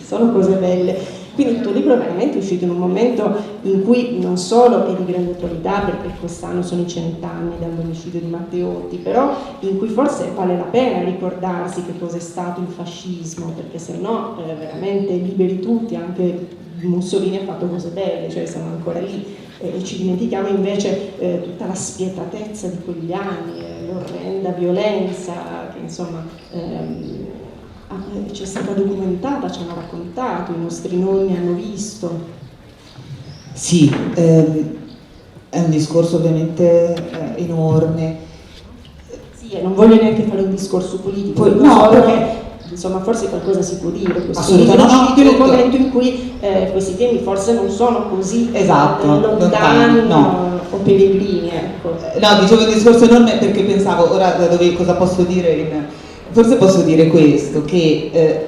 Sono cose belle. Quindi il tuo libro è veramente uscito in un momento in cui non solo è di grande attualità, perché quest'anno sono i 100 anni dall'omicidio di Matteotti, però in cui forse vale la pena ricordarsi che cosa è stato il fascismo, perché se no veramente liberi tutti, anche Mussolini ha fatto cose belle, cioè siamo ancora lì e ci dimentichiamo invece tutta la spietatezza di quegli anni, l'orrenda violenza che insomma... c'è stata documentata, ci hanno raccontato, i nostri nonni hanno visto. Sì, è un discorso ovviamente enorme. Sì, e non voglio neanche fare un discorso politico, Poi, dico no, solo però... che insomma forse qualcosa si può dire. Questo Assolutamente, libro è uscito in un certo. momento in cui questi temi forse non sono così lontani, no. O peregrini, ecco. No, dicevo un discorso enorme perché pensavo, ora cosa posso dire forse posso dire questo, che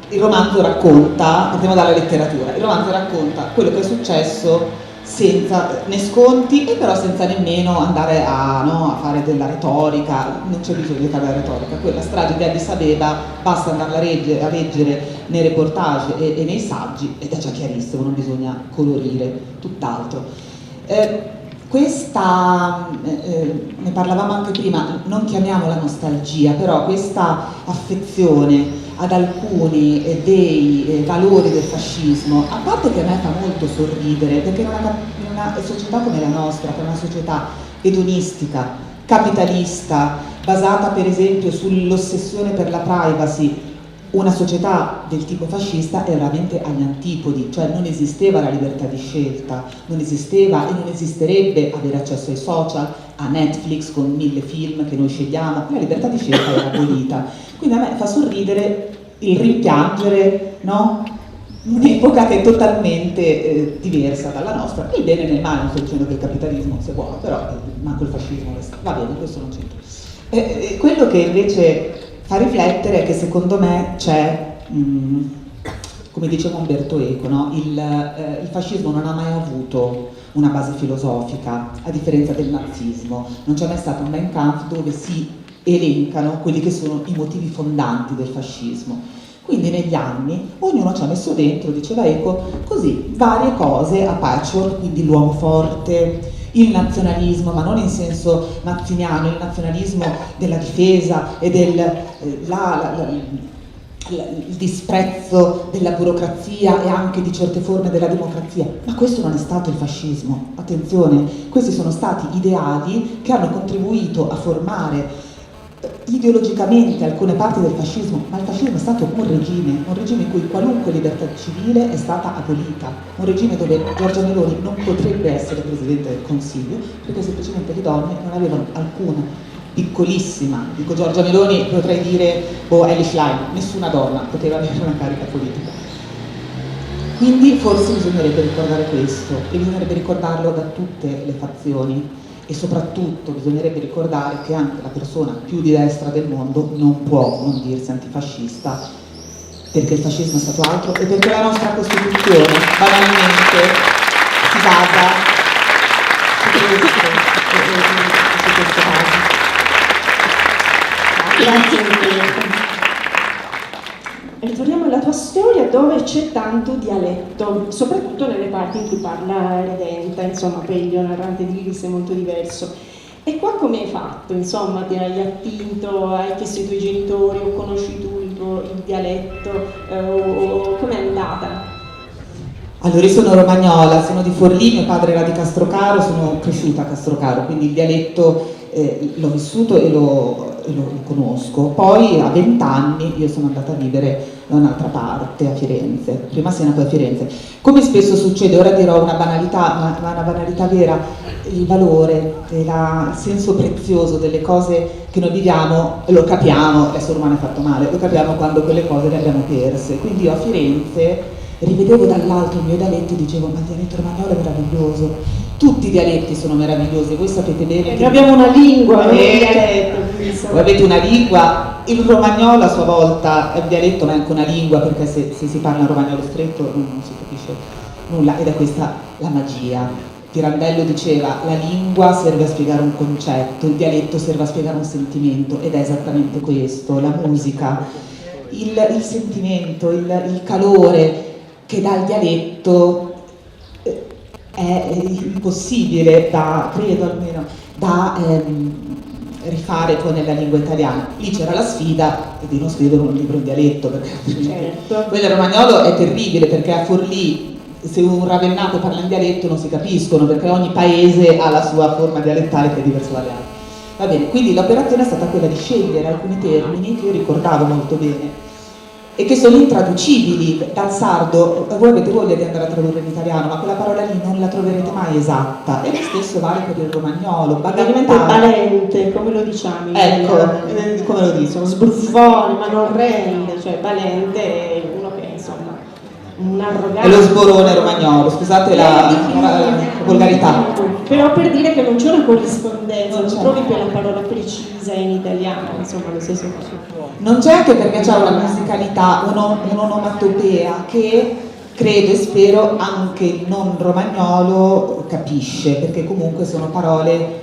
il romanzo racconta, partiamo dalla letteratura, il romanzo racconta quello che è successo senza né sconti e però senza nemmeno andare a fare della retorica, non c'è bisogno di fare la retorica, quella strage di Addis Abeba basta andarla a leggere nei reportage e nei saggi ed è già chiarissimo, non bisogna colorire, tutt'altro. Questa, ne parlavamo anche prima, non chiamiamola nostalgia, però questa affezione ad alcuni dei valori del fascismo, a parte che a me fa molto sorridere, perché in una società come la nostra, che è una società edonistica, capitalista, basata per esempio sull'ossessione per la privacy, una società del tipo fascista è veramente agli antipodi, cioè non esisteva la libertà di scelta, non esisteva e non esisterebbe avere accesso ai social, a Netflix con 1000 film che noi scegliamo, la libertà di scelta era abolita. Quindi a me fa sorridere il rimpiangere, no? Un'epoca che è totalmente diversa dalla nostra, il bene e il male, non sto dicendo che il capitalismo sia buono, però manco il fascismo va bene, questo non c'entra. Quello che invece fa riflettere è che secondo me c'è, come diceva Umberto Eco, no? Il fascismo non ha mai avuto una base filosofica, a differenza del nazismo. Non c'è mai stato un Mein Kampf dove si elencano quelli che sono i motivi fondanti del fascismo. Quindi negli anni ognuno ci ha messo dentro, diceva Eco, così varie cose a patchwork, quindi l'uomo forte, il nazionalismo, ma non in senso mazziniano, il nazionalismo della difesa e il disprezzo della burocrazia e anche di certe forme della democrazia. Ma questo non è stato il fascismo, attenzione, questi sono stati ideali che hanno contribuito a formare ideologicamente alcune parti del fascismo, ma il fascismo è stato un regime in cui qualunque libertà civile è stata abolita, un regime dove Giorgia Meloni non potrebbe essere Presidente del Consiglio perché semplicemente le donne non avevano alcuna, piccolissima, dico Giorgia Meloni, potrei dire Elly Schlein, nessuna donna poteva avere una carica politica. Quindi forse bisognerebbe ricordare questo e bisognerebbe ricordarlo da tutte le fazioni. E soprattutto bisognerebbe ricordare che anche la persona più di destra del mondo non può non dirsi antifascista, perché il fascismo è stato altro e perché la nostra Costituzione banalmente si basa su questo caso. Grazie mille. Ritorniamo alla tua storia dove c'è tanto dialetto, soprattutto nelle parti in cui parla Redenta, insomma Pelio, narrante di Iris, è molto diverso. E qua come hai fatto? Insomma, ti hai attinto, hai chiesto ai tuoi genitori, o conosci tu il dialetto, o com'è andata? Allora, io sono romagnola, sono di Forlì, mio padre era di Castrocaro, sono cresciuta a Castrocaro, quindi il dialetto l'ho vissuto e lo conosco. Poi a 20 anni io sono andata a vivere da un'altra parte, a Firenze, prima a Siena poi a Firenze. Come spesso succede, ora dirò una banalità, ma una banalità vera, il valore, il senso prezioso delle cose che noi viviamo lo capiamo, l'essere umano è fatto male, lo capiamo quando quelle cose le abbiamo perse. Quindi io a Firenze rivedevo dall'alto il mio dialetto e dicevo: ma il dialetto romagnolo è meraviglioso, tutti i dialetti sono meravigliosi, voi sapete bene Noi abbiamo una lingua, non un dialetto, voi avete una lingua, il romagnolo a sua volta è un dialetto ma è anche una lingua, perché se si parla romagnolo stretto non si capisce nulla, ed è questa la magia. Pirandello diceva: la lingua serve a spiegare un concetto, il dialetto serve a spiegare un sentimento, ed è esattamente questo, la musica, il sentimento, il calore che dà il dialetto è impossibile credo almeno, da rifare poi nella lingua italiana. Lì c'era la sfida di non scrivere un libro in dialetto, perché Certo. quello romagnolo è terribile, perché a Forlì se un ravennato parla in dialetto non si capiscono, perché ogni paese ha la sua forma dialettale che è diversa dalle altre. Va bene, quindi l'operazione è stata quella di scegliere alcuni termini che io ricordavo molto bene e che sono intraducibili dal sardo. Voi avete voglia di andare a tradurre in italiano, ma quella parola lì non la troverete mai esatta, e lo stesso vale per il romagnolo. Praticamente balente, come lo diciamo? Ecco, come lo dico? Sono sbruffone, ma non rende, cioè balente è uno che insomma un arrogante. È lo sborone romagnolo, scusate la volgarità. Però per dire che non c'è una corrispondenza, non c'è. trovi più la parola precisa in italiano, insomma lo stesso. Non c'è, anche perché c'è una musicalità, un'onomatopea che credo e spero anche il non romagnolo capisce, perché comunque sono parole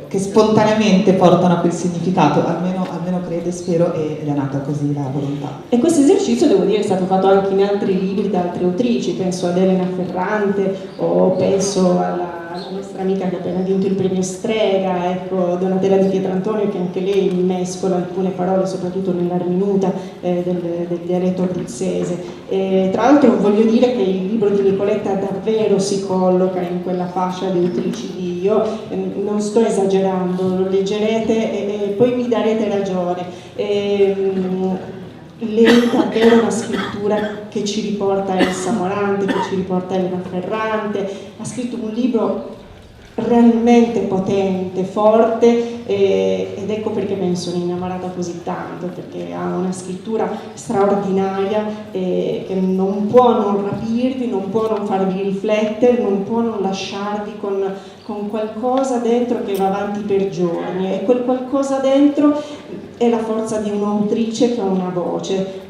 che spontaneamente portano a quel significato, almeno credo e spero, ed è nata così la volontà. E questo esercizio, devo dire, è stato fatto anche in altri libri da altre autrici, penso ad Elena Ferrante o penso alla nostra amica che ha appena vinto il premio Strega, ecco, Donatella Di Pietrantonio, che anche lei mescola alcune parole, soprattutto nell'arminuta del dialetto abruzzese. Tra l'altro voglio dire che il libro di Nicoletta davvero si colloca in quella fascia di autrici di io, non sto esagerando, lo leggerete e poi mi darete ragione. Lei è davvero una scrittura che ci riporta Elsa Morante, che ci riporta Elena Ferrante, ha scritto un libro realmente potente, forte, ed ecco perché me ne sono innamorata così tanto, perché ha una scrittura straordinaria che non può non rapirvi, non può non farvi riflettere, non può non lasciarvi con qualcosa dentro che va avanti per giorni, e quel qualcosa dentro è la forza di un'autrice che ha una voce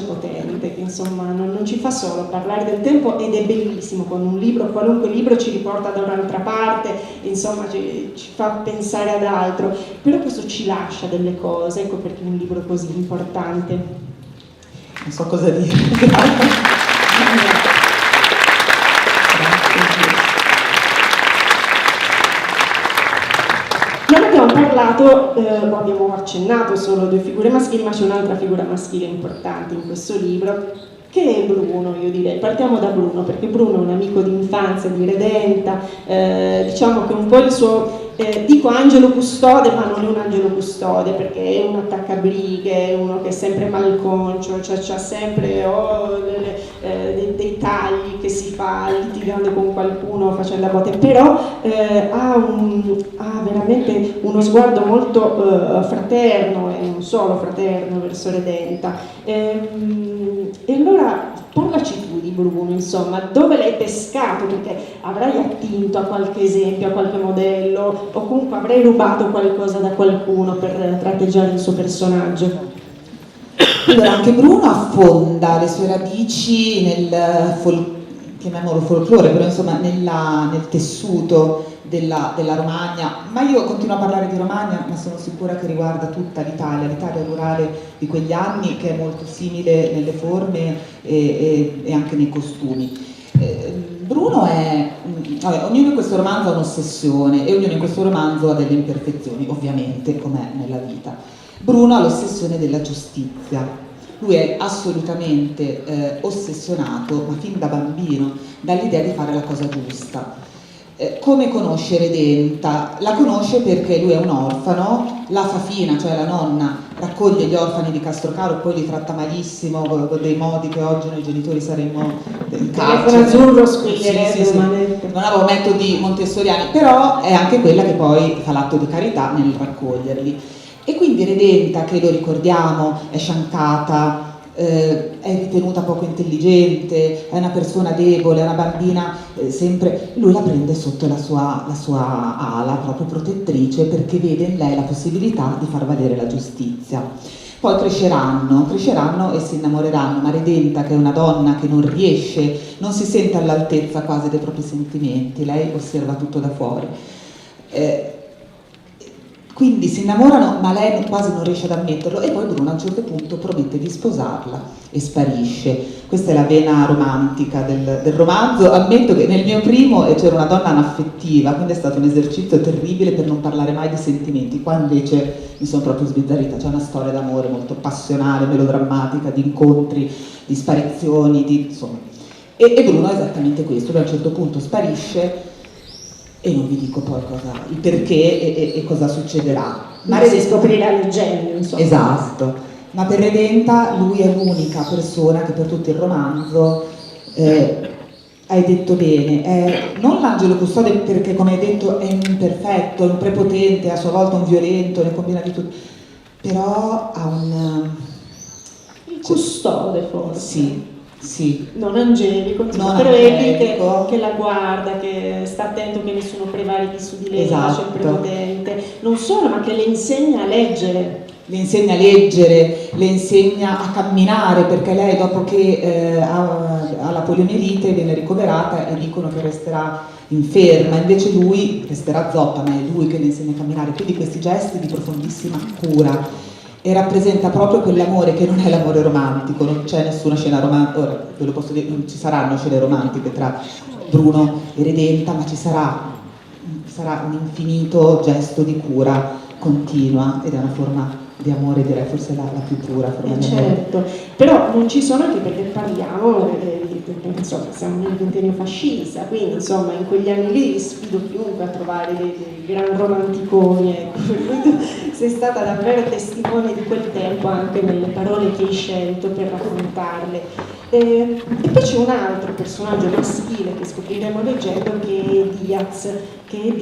potente, che insomma non ci fa solo parlare del tempo, ed è bellissimo quando un libro, qualunque libro, ci riporta da un'altra parte, insomma ci fa pensare ad altro, però questo ci lascia delle cose, ecco perché è un libro così importante. Non so cosa dire. Non abbiamo parlato, abbiamo accennato solo due figure maschili, ma c'è un'altra figura maschile importante in questo libro, che è Bruno, io direi. Partiamo da Bruno, perché Bruno è un amico di infanzia di Redenta, diciamo che un po' il suo, dico angelo custode, ma non è un angelo custode, perché è un attaccabrighe, è uno che è sempre malconcio, cioè c'ha sempre dei tagli che si fa litigando con qualcuno, facendo la botte, però ha veramente uno sguardo molto fraterno, e non solo fraterno, verso Redenta. E allora parlaci tu di Bruno, insomma, dove l'hai pescato? Perché avrai attinto a qualche esempio, a qualche modello, o comunque avrai rubato qualcosa da qualcuno per tratteggiare il suo personaggio. Allora, anche Bruno affonda le sue radici nel chiamiamolo folklore, però insomma nel tessuto della Romagna, ma io continuo a parlare di Romagna, ma sono sicura che riguarda tutta l'Italia rurale di quegli anni, che è molto simile nelle forme e anche nei costumi. Bruno è, ognuno in questo romanzo ha un'ossessione, e ognuno in questo romanzo ha delle imperfezioni, ovviamente, com'è nella vita. Bruno ha l'ossessione della giustizia. Lui è assolutamente ossessionato, ma fin da bambino, dall'idea di fare la cosa giusta. Come conosce Redenta? La conosce perché lui è un orfano, la Fafina, cioè la nonna, raccoglie gli orfani di Castrocaro, poi li tratta malissimo, con dei modi che oggi noi genitori saremmo in Telefono carcere. azzurro squillerebbe Sì. umanamente. Non avevo metodi montessoriani, però è anche quella che poi fa l'atto di carità nel raccoglierli. E quindi Redenta, che lo ricordiamo, è sciancata, è ritenuta poco intelligente, è una persona debole, è una bambina sempre, lui la prende sotto la sua ala proprio protettrice, perché vede in lei la possibilità di far valere la giustizia. Poi cresceranno e si innamoreranno, ma Redenta, che è una donna che non riesce, non si sente all'altezza quasi dei propri sentimenti, lei osserva tutto da fuori. Quindi si innamorano, ma lei quasi non riesce ad ammetterlo, e poi Bruno a un certo punto promette di sposarla e sparisce. Questa è la vena romantica del romanzo. Ammetto che nel mio primo c'era una donna anaffettiva, quindi è stato un esercizio terribile per non parlare mai di sentimenti. Qua invece mi sono proprio sbizzarrita, c'è una storia d'amore molto passionale, melodrammatica, di incontri, di sparizioni, insomma. E Bruno è esattamente questo, lui a un certo punto sparisce, e non vi dico poi il perché e cosa succederà. Ma si scoprirà il genio, insomma. Esatto, ma per Redenta lui è l'unica persona che per tutto il romanzo, hai detto bene, è non l'angelo custode, perché come hai detto è un imperfetto, è un prepotente, a sua volta un violento, ne combina di tutto, però ha Il custode forse. Sì. Non angelico, Non però angelico. che la guarda, che sta attento che nessuno prevarichi su di lei, Esatto. c'è il prepotente. Non solo, ma che le insegna a leggere. Le insegna a leggere, le insegna a camminare, perché lei dopo che ha la poliomielite viene ricoverata e dicono che resterà inferma, invece lui resterà zoppa, ma è lui che le insegna a camminare, quindi questi gesti di profondissima cura, e rappresenta proprio quell'amore che non è l'amore romantico, non c'è nessuna scena romantica, ora ve lo posso dire, non ci saranno scene romantiche tra Bruno e Redenta, ma sarà un infinito gesto di cura continua, ed è una forma di amore, direi forse la più pura forma di amore. Certo, però non ci sono, anche perché parliamo, insomma, siamo nel ventennio fascista, quindi insomma in quegli anni lì sfido chiunque a trovare dei gran romanticoni, ecco. Tu sei stata davvero testimone di quel tempo anche nelle parole che hai scelto per raccontarle. E poi c'è un altro personaggio maschile che scopriremo leggendo, che è Diaz, che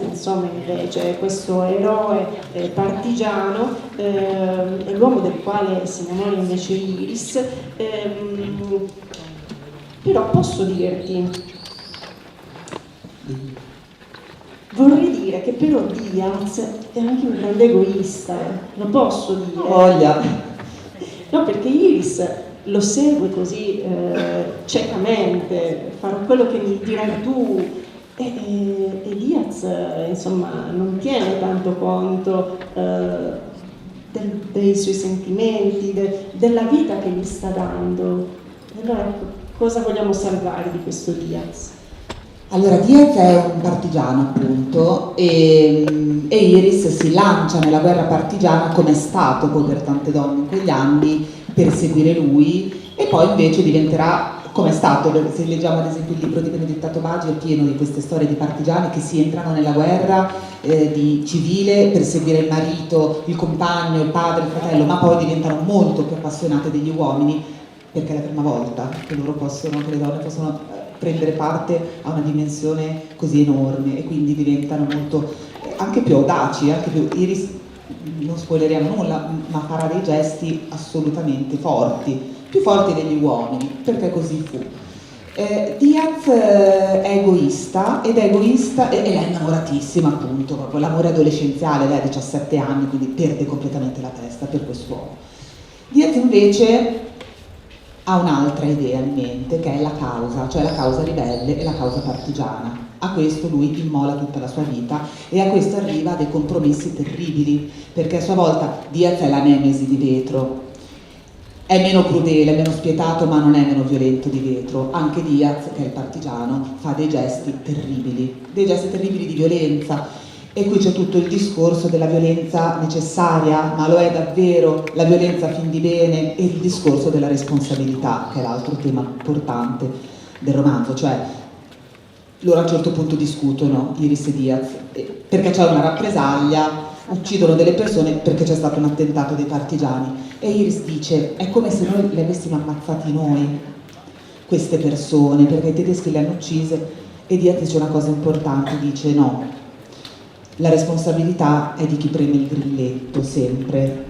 insomma invece è questo eroe partigiano, è l'uomo del quale si innamora invece Iris. Però posso dirti, vorrei dire che però Diaz è anche un grande egoista, lo posso dire? Voglia. No, perché Iris lo segue così ciecamente, farò quello che mi dirai tu, e Diaz insomma non tiene tanto conto dei suoi sentimenti, della vita che gli sta dando. Allora cosa vogliamo salvare di questo Diaz? Allora, Diaz è un partigiano appunto, e Iris si lancia nella guerra partigiana, come è stato poi per tante donne in quegli anni, per seguire lui, e poi invece diventerà, come è stato, se leggiamo ad esempio il libro di Benedetta Tobagi, è pieno di queste storie di partigiani che si entrano nella guerra di civile per seguire il marito, il compagno, il padre, il fratello, ma poi diventano molto più appassionate degli uomini, perché è la prima volta che le donne possono prendere parte a una dimensione così enorme, e quindi diventano molto anche più audaci, anche più. Iris, non spoileriamo nulla, ma farà dei gesti assolutamente forti, più forti degli uomini, perché così fu. Diaz è egoista, e lei è innamoratissima, appunto, proprio l'amore adolescenziale. Lei ha 17 anni, quindi perde completamente la testa per quest'uomo. Diaz invece ha un'altra idea in mente, che è la causa, cioè la causa ribelle e la causa partigiana. A questo lui immola tutta la sua vita, e a questo arriva a dei compromessi terribili, perché a sua volta Diaz è la nemesi di Vetro, è meno crudele, è meno spietato, ma non è meno violento di Vetro. Anche Diaz, che è il partigiano, fa dei gesti terribili di violenza. E qui c'è tutto il discorso della violenza necessaria, ma lo è davvero la violenza a fin di bene, e il discorso della responsabilità, che è l'altro tema importante del romanzo, cioè loro a un certo punto discutono, Iris e Diaz, perché c'è una rappresaglia, uccidono delle persone perché c'è stato un attentato dei partigiani. E Iris dice, è come se noi le avessimo ammazzati noi, queste persone, perché i tedeschi le hanno uccise. E Diaz dice una cosa importante, dice no, la responsabilità è di chi preme il grilletto sempre,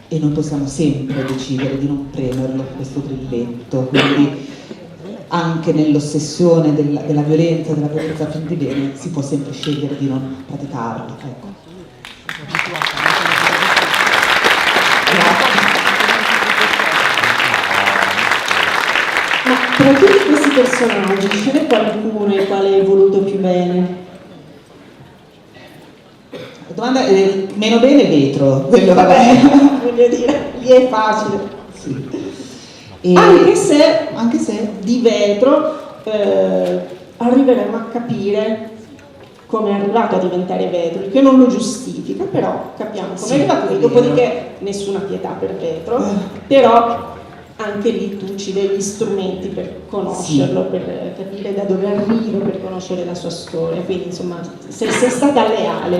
e noi possiamo sempre decidere di non premerlo questo grilletto, quindi anche nell'ossessione della violenza fin di bene si può sempre scegliere di non praticarla. Ecco. Ma tra tutti questi personaggi ce n'è qualcuno il quale hai voluto più bene? La domanda è meno bene vetro, quello vabbè. Voglio dire, lì è facile. Sì. Anche se di vetro arriveremo a capire come è arrivato a diventare vetro, il che non lo giustifica, però capiamo come Sì, è arrivato, è dopodiché nessuna pietà per vetro, però anche lì tu ci dai gli strumenti per conoscerlo, per capire da dove arriva, per conoscere la sua storia, quindi insomma sei stata leale.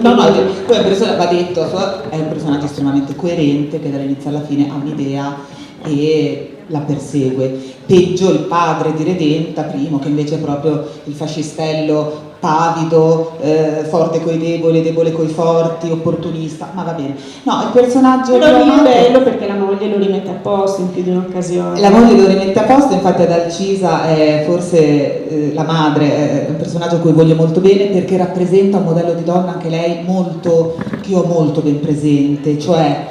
No, poi va detto, è un personaggio estremamente coerente che dall'inizio alla fine ha un'idea e la persegue. Peggio il padre di Redenta, primo, che invece è proprio il fascistello pavido, forte coi deboli, debole coi forti, opportunista, ma va bene. No, il personaggio però è bello perché la moglie lo rimette a posto in più di un'occasione. La moglie lo rimette a posto, infatti ad Alcisa è forse la madre, è un personaggio a cui voglio molto bene perché rappresenta un modello di donna anche lei molto, che io ho molto ben presente, cioè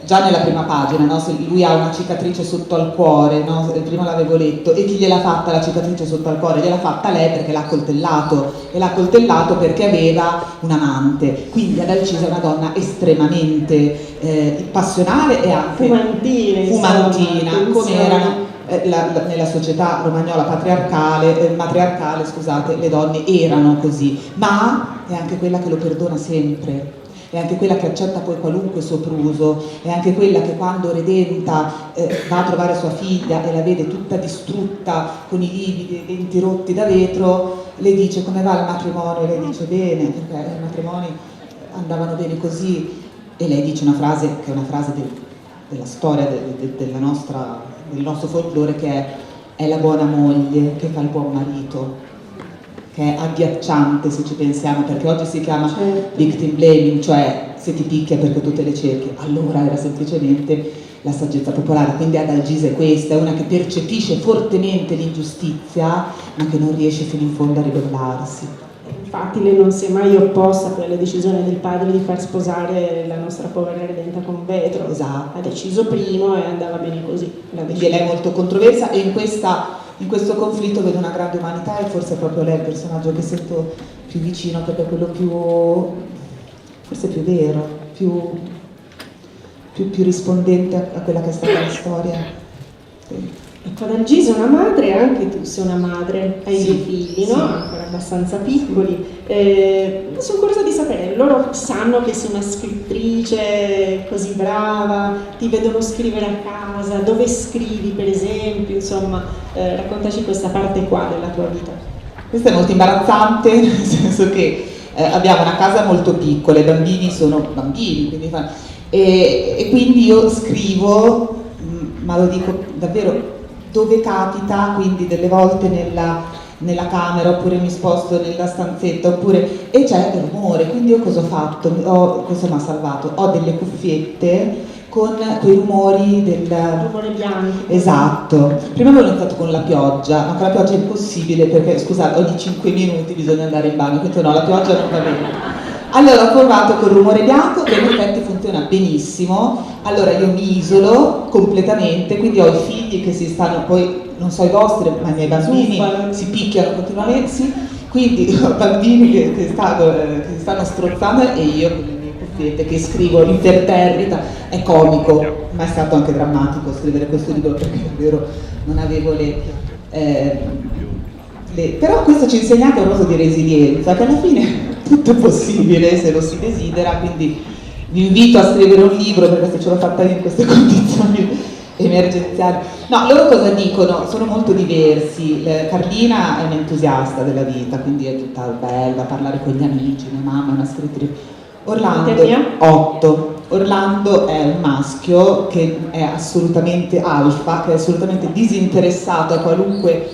già nella prima pagina, no? Lui ha una cicatrice sotto al cuore, no? Prima l'avevo letto, e chi gliel'ha fatta la cicatrice sotto al cuore? Gliel'ha fatta lei perché l'ha coltellato, e l'ha coltellato perché aveva un amante, quindi ad Alcisa è una donna estremamente passionale e anche fumantina, come erano nella società romagnola matriarcale, scusate, le donne erano così, ma è anche quella che lo perdona sempre. È anche quella che accetta poi qualunque sopruso, è anche quella che quando Redenta va a trovare sua figlia e la vede tutta distrutta, con i lividi, i denti rotti da vetro, le dice come va il matrimonio? E lei dice bene, perché i matrimoni andavano bene così, e lei dice una frase che è una frase della storia del nostro folklore, che è la buona moglie che fa il buon marito, che è agghiacciante se ci pensiamo, perché oggi si chiama victim blaming, cioè se ti picchia perché tu te le cerchi, allora era semplicemente la saggezza popolare. Quindi ad Alcisa è questa, è una che percepisce fortemente l'ingiustizia ma che non riesce fino in fondo a ribellarsi. Infatti lei non si è mai opposta per la decisione del padre di far sposare la nostra povera Redenta con vetro. Esatto. Ha deciso primo e andava bene così. Quindi lei è molto controversa, e in questo conflitto vedo una grande umanità, e forse è proprio lei il personaggio che sento più vicino, perché è quello forse più vero, più rispondente a quella che è stata la storia. Ecco, ad Alcisa è una madre, anche tu sei una madre, hai Sì, due figli, no? sì. Ancora abbastanza piccoli. Sono curiosa di sapere, loro sanno che sei una scrittrice così brava, ti vedono scrivere a casa, dove scrivi per esempio, insomma, raccontaci questa parte qua della tua vita. Questo è molto imbarazzante, nel senso che abbiamo una casa molto piccola, i bambini sono bambini, e quindi io scrivo, ma lo dico davvero dove capita, quindi delle volte nella camera, oppure mi sposto nella stanzetta, e c'è il rumore, quindi io cosa ho fatto? Cosa mi ha salvato? Ho delle cuffiette con quei rumori del rumore bianco. Esatto. Prima avevo iniziato con la pioggia, ma con la pioggia è impossibile perché, scusate, ogni 5 minuti bisogna andare in bagno, quindi no, la pioggia non va bene. Allora ho provato col rumore bianco, che in effetti funziona benissimo. Allora io mi isolo completamente, quindi ho i figli che si stanno, poi non so i vostri, ma i miei bambini si picchiano continuamente, sì. Quindi ho bambini che stanno strozzando, e io con le mie cuffiette che scrivo imperterrita. È comico, ma è stato anche drammatico scrivere questo libro, perché davvero non avevo però questo ci insegna anche un roso di resilienza, che alla fine tutto è possibile se lo si desidera, quindi vi invito a scrivere un libro, perché se ce l'ho fatta io in queste condizioni emergenziali. No, loro cosa dicono? Sono molto diversi. Carlina è un'entusiasta della vita, quindi è tutta bella, parlare con gli amici, mia mamma è una scrittrice. Orlando, 8. Orlando è un maschio che è assolutamente alfa, che è assolutamente disinteressato a qualunque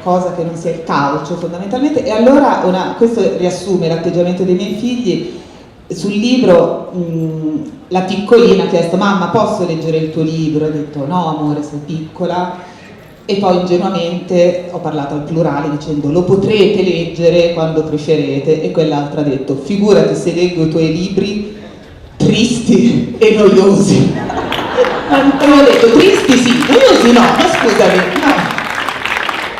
cosa che non sia il calcio fondamentalmente. E allora questo riassume l'atteggiamento dei miei figli. Sul libro la piccolina ha chiesto: mamma, posso leggere il tuo libro? Ho detto no amore, sei piccola. E poi ingenuamente ho parlato al plurale dicendo: lo potrete leggere quando crescerete. E quell'altra ha detto: figurati se leggo i tuoi libri tristi e noiosi. E io ho detto: tristi sì, noiosi no, ma scusami, no.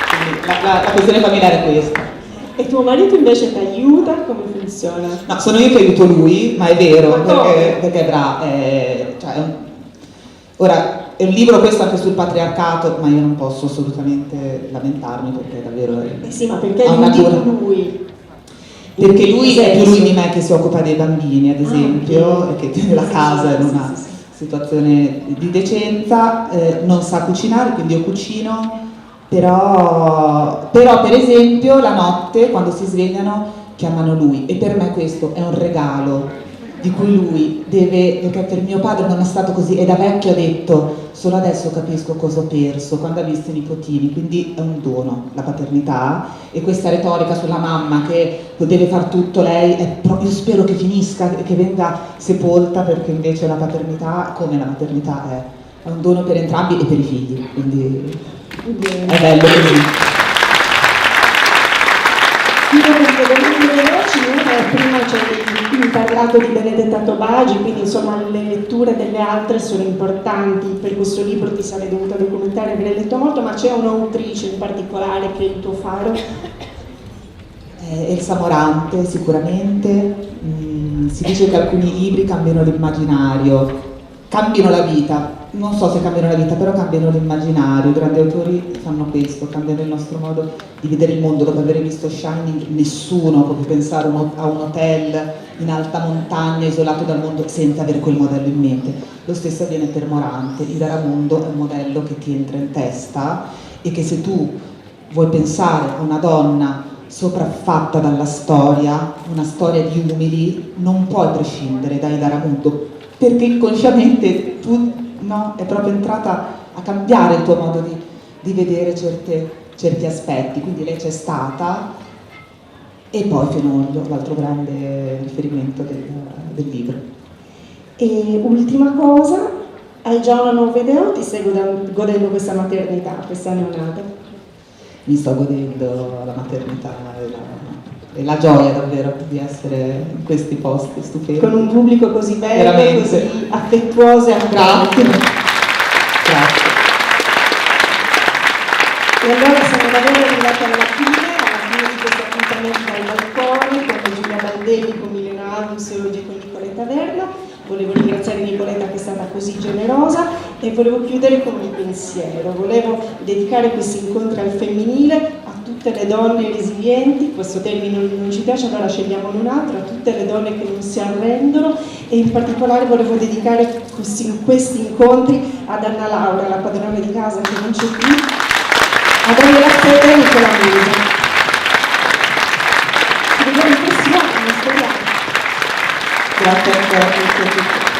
Quindi la questione familiare è questa. E tuo marito invece ti aiuta? Come funziona? No, sono io che aiuto lui, ma è vero, perché è bravo. Ora, è un libro questo anche sul patriarcato, ma io non posso assolutamente lamentarmi perché davvero sì, ma perché ha una aiuti cura. lui? Perché lui è più lui di me che si occupa dei bambini, ad esempio, e che tiene la casa in una situazione di decenza, non sa cucinare, quindi io cucino. Però per esempio la notte quando si svegliano chiamano lui e per me questo è un regalo di cui lui deve, perché per mio padre non è stato così e da vecchio ha detto solo adesso capisco cosa ho perso quando ha visto i nipotini, quindi è un dono la paternità. E questa retorica sulla mamma che deve far tutto lei io spero che finisca, che venga sepolta, perché invece la paternità, come la maternità, è un dono per entrambi e per i figli, quindi è bello così. Perché delle veloci, prima hai parlato di Benedetta Tobagi, quindi insomma le letture delle altre sono importanti, per questo libro ti sarei dovuta documentare, avrei letto molto, ma c'è un'autrice in particolare che è il tuo faro? Elsa Morante sicuramente. Si dice che alcuni libri cambiano l'immaginario, cambiano la vita. Non so se cambiano la vita, però cambiano l'immaginario. I grandi autori fanno questo, cambiano il nostro modo di vedere il mondo. Dopo aver visto Shining, nessuno può più pensare a un hotel in alta montagna, isolato dal mondo, senza avere quel modello in mente. Lo stesso avviene per Morante. Il Daramondo è un modello che ti entra in testa e che se tu vuoi pensare a una donna sopraffatta dalla storia, una storia di umili, non puoi prescindere dai Daramondo, perché inconsciamente tu è proprio entrata a cambiare il tuo modo di vedere certi aspetti. Quindi lei c'è stata, e poi Fenoglio, l'altro grande riferimento del libro. E ultima cosa, hai già una nuova idea o ti stai godendo questa maternità, questa neonata? Mi sto godendo la maternità e la gioia davvero di essere in questi posti stupendi. Con un pubblico così bello, veramente così affettuoso e grazie. Grazie. E allora siamo davvero arrivati alla fine di questo appuntamento al balcone con Giulia Baldelli, con Milena Adams e oggi con Nicoletta Verna. Volevo ringraziare Nicoletta che è stata così generosa e volevo chiudere con un pensiero. Volevo dedicare questi incontri al femminile, a tutte le donne resilienti, questo termine non ci piace, allora scegliamone un altro, a tutte le donne che non si arrendono, e in particolare volevo dedicare questi incontri ad Anna Laura, la padrona di casa che non c'è più, a Daniela Fede e Nicola Musa. Ci vediamo il prossimo anno, speriamo. Grazie ancora.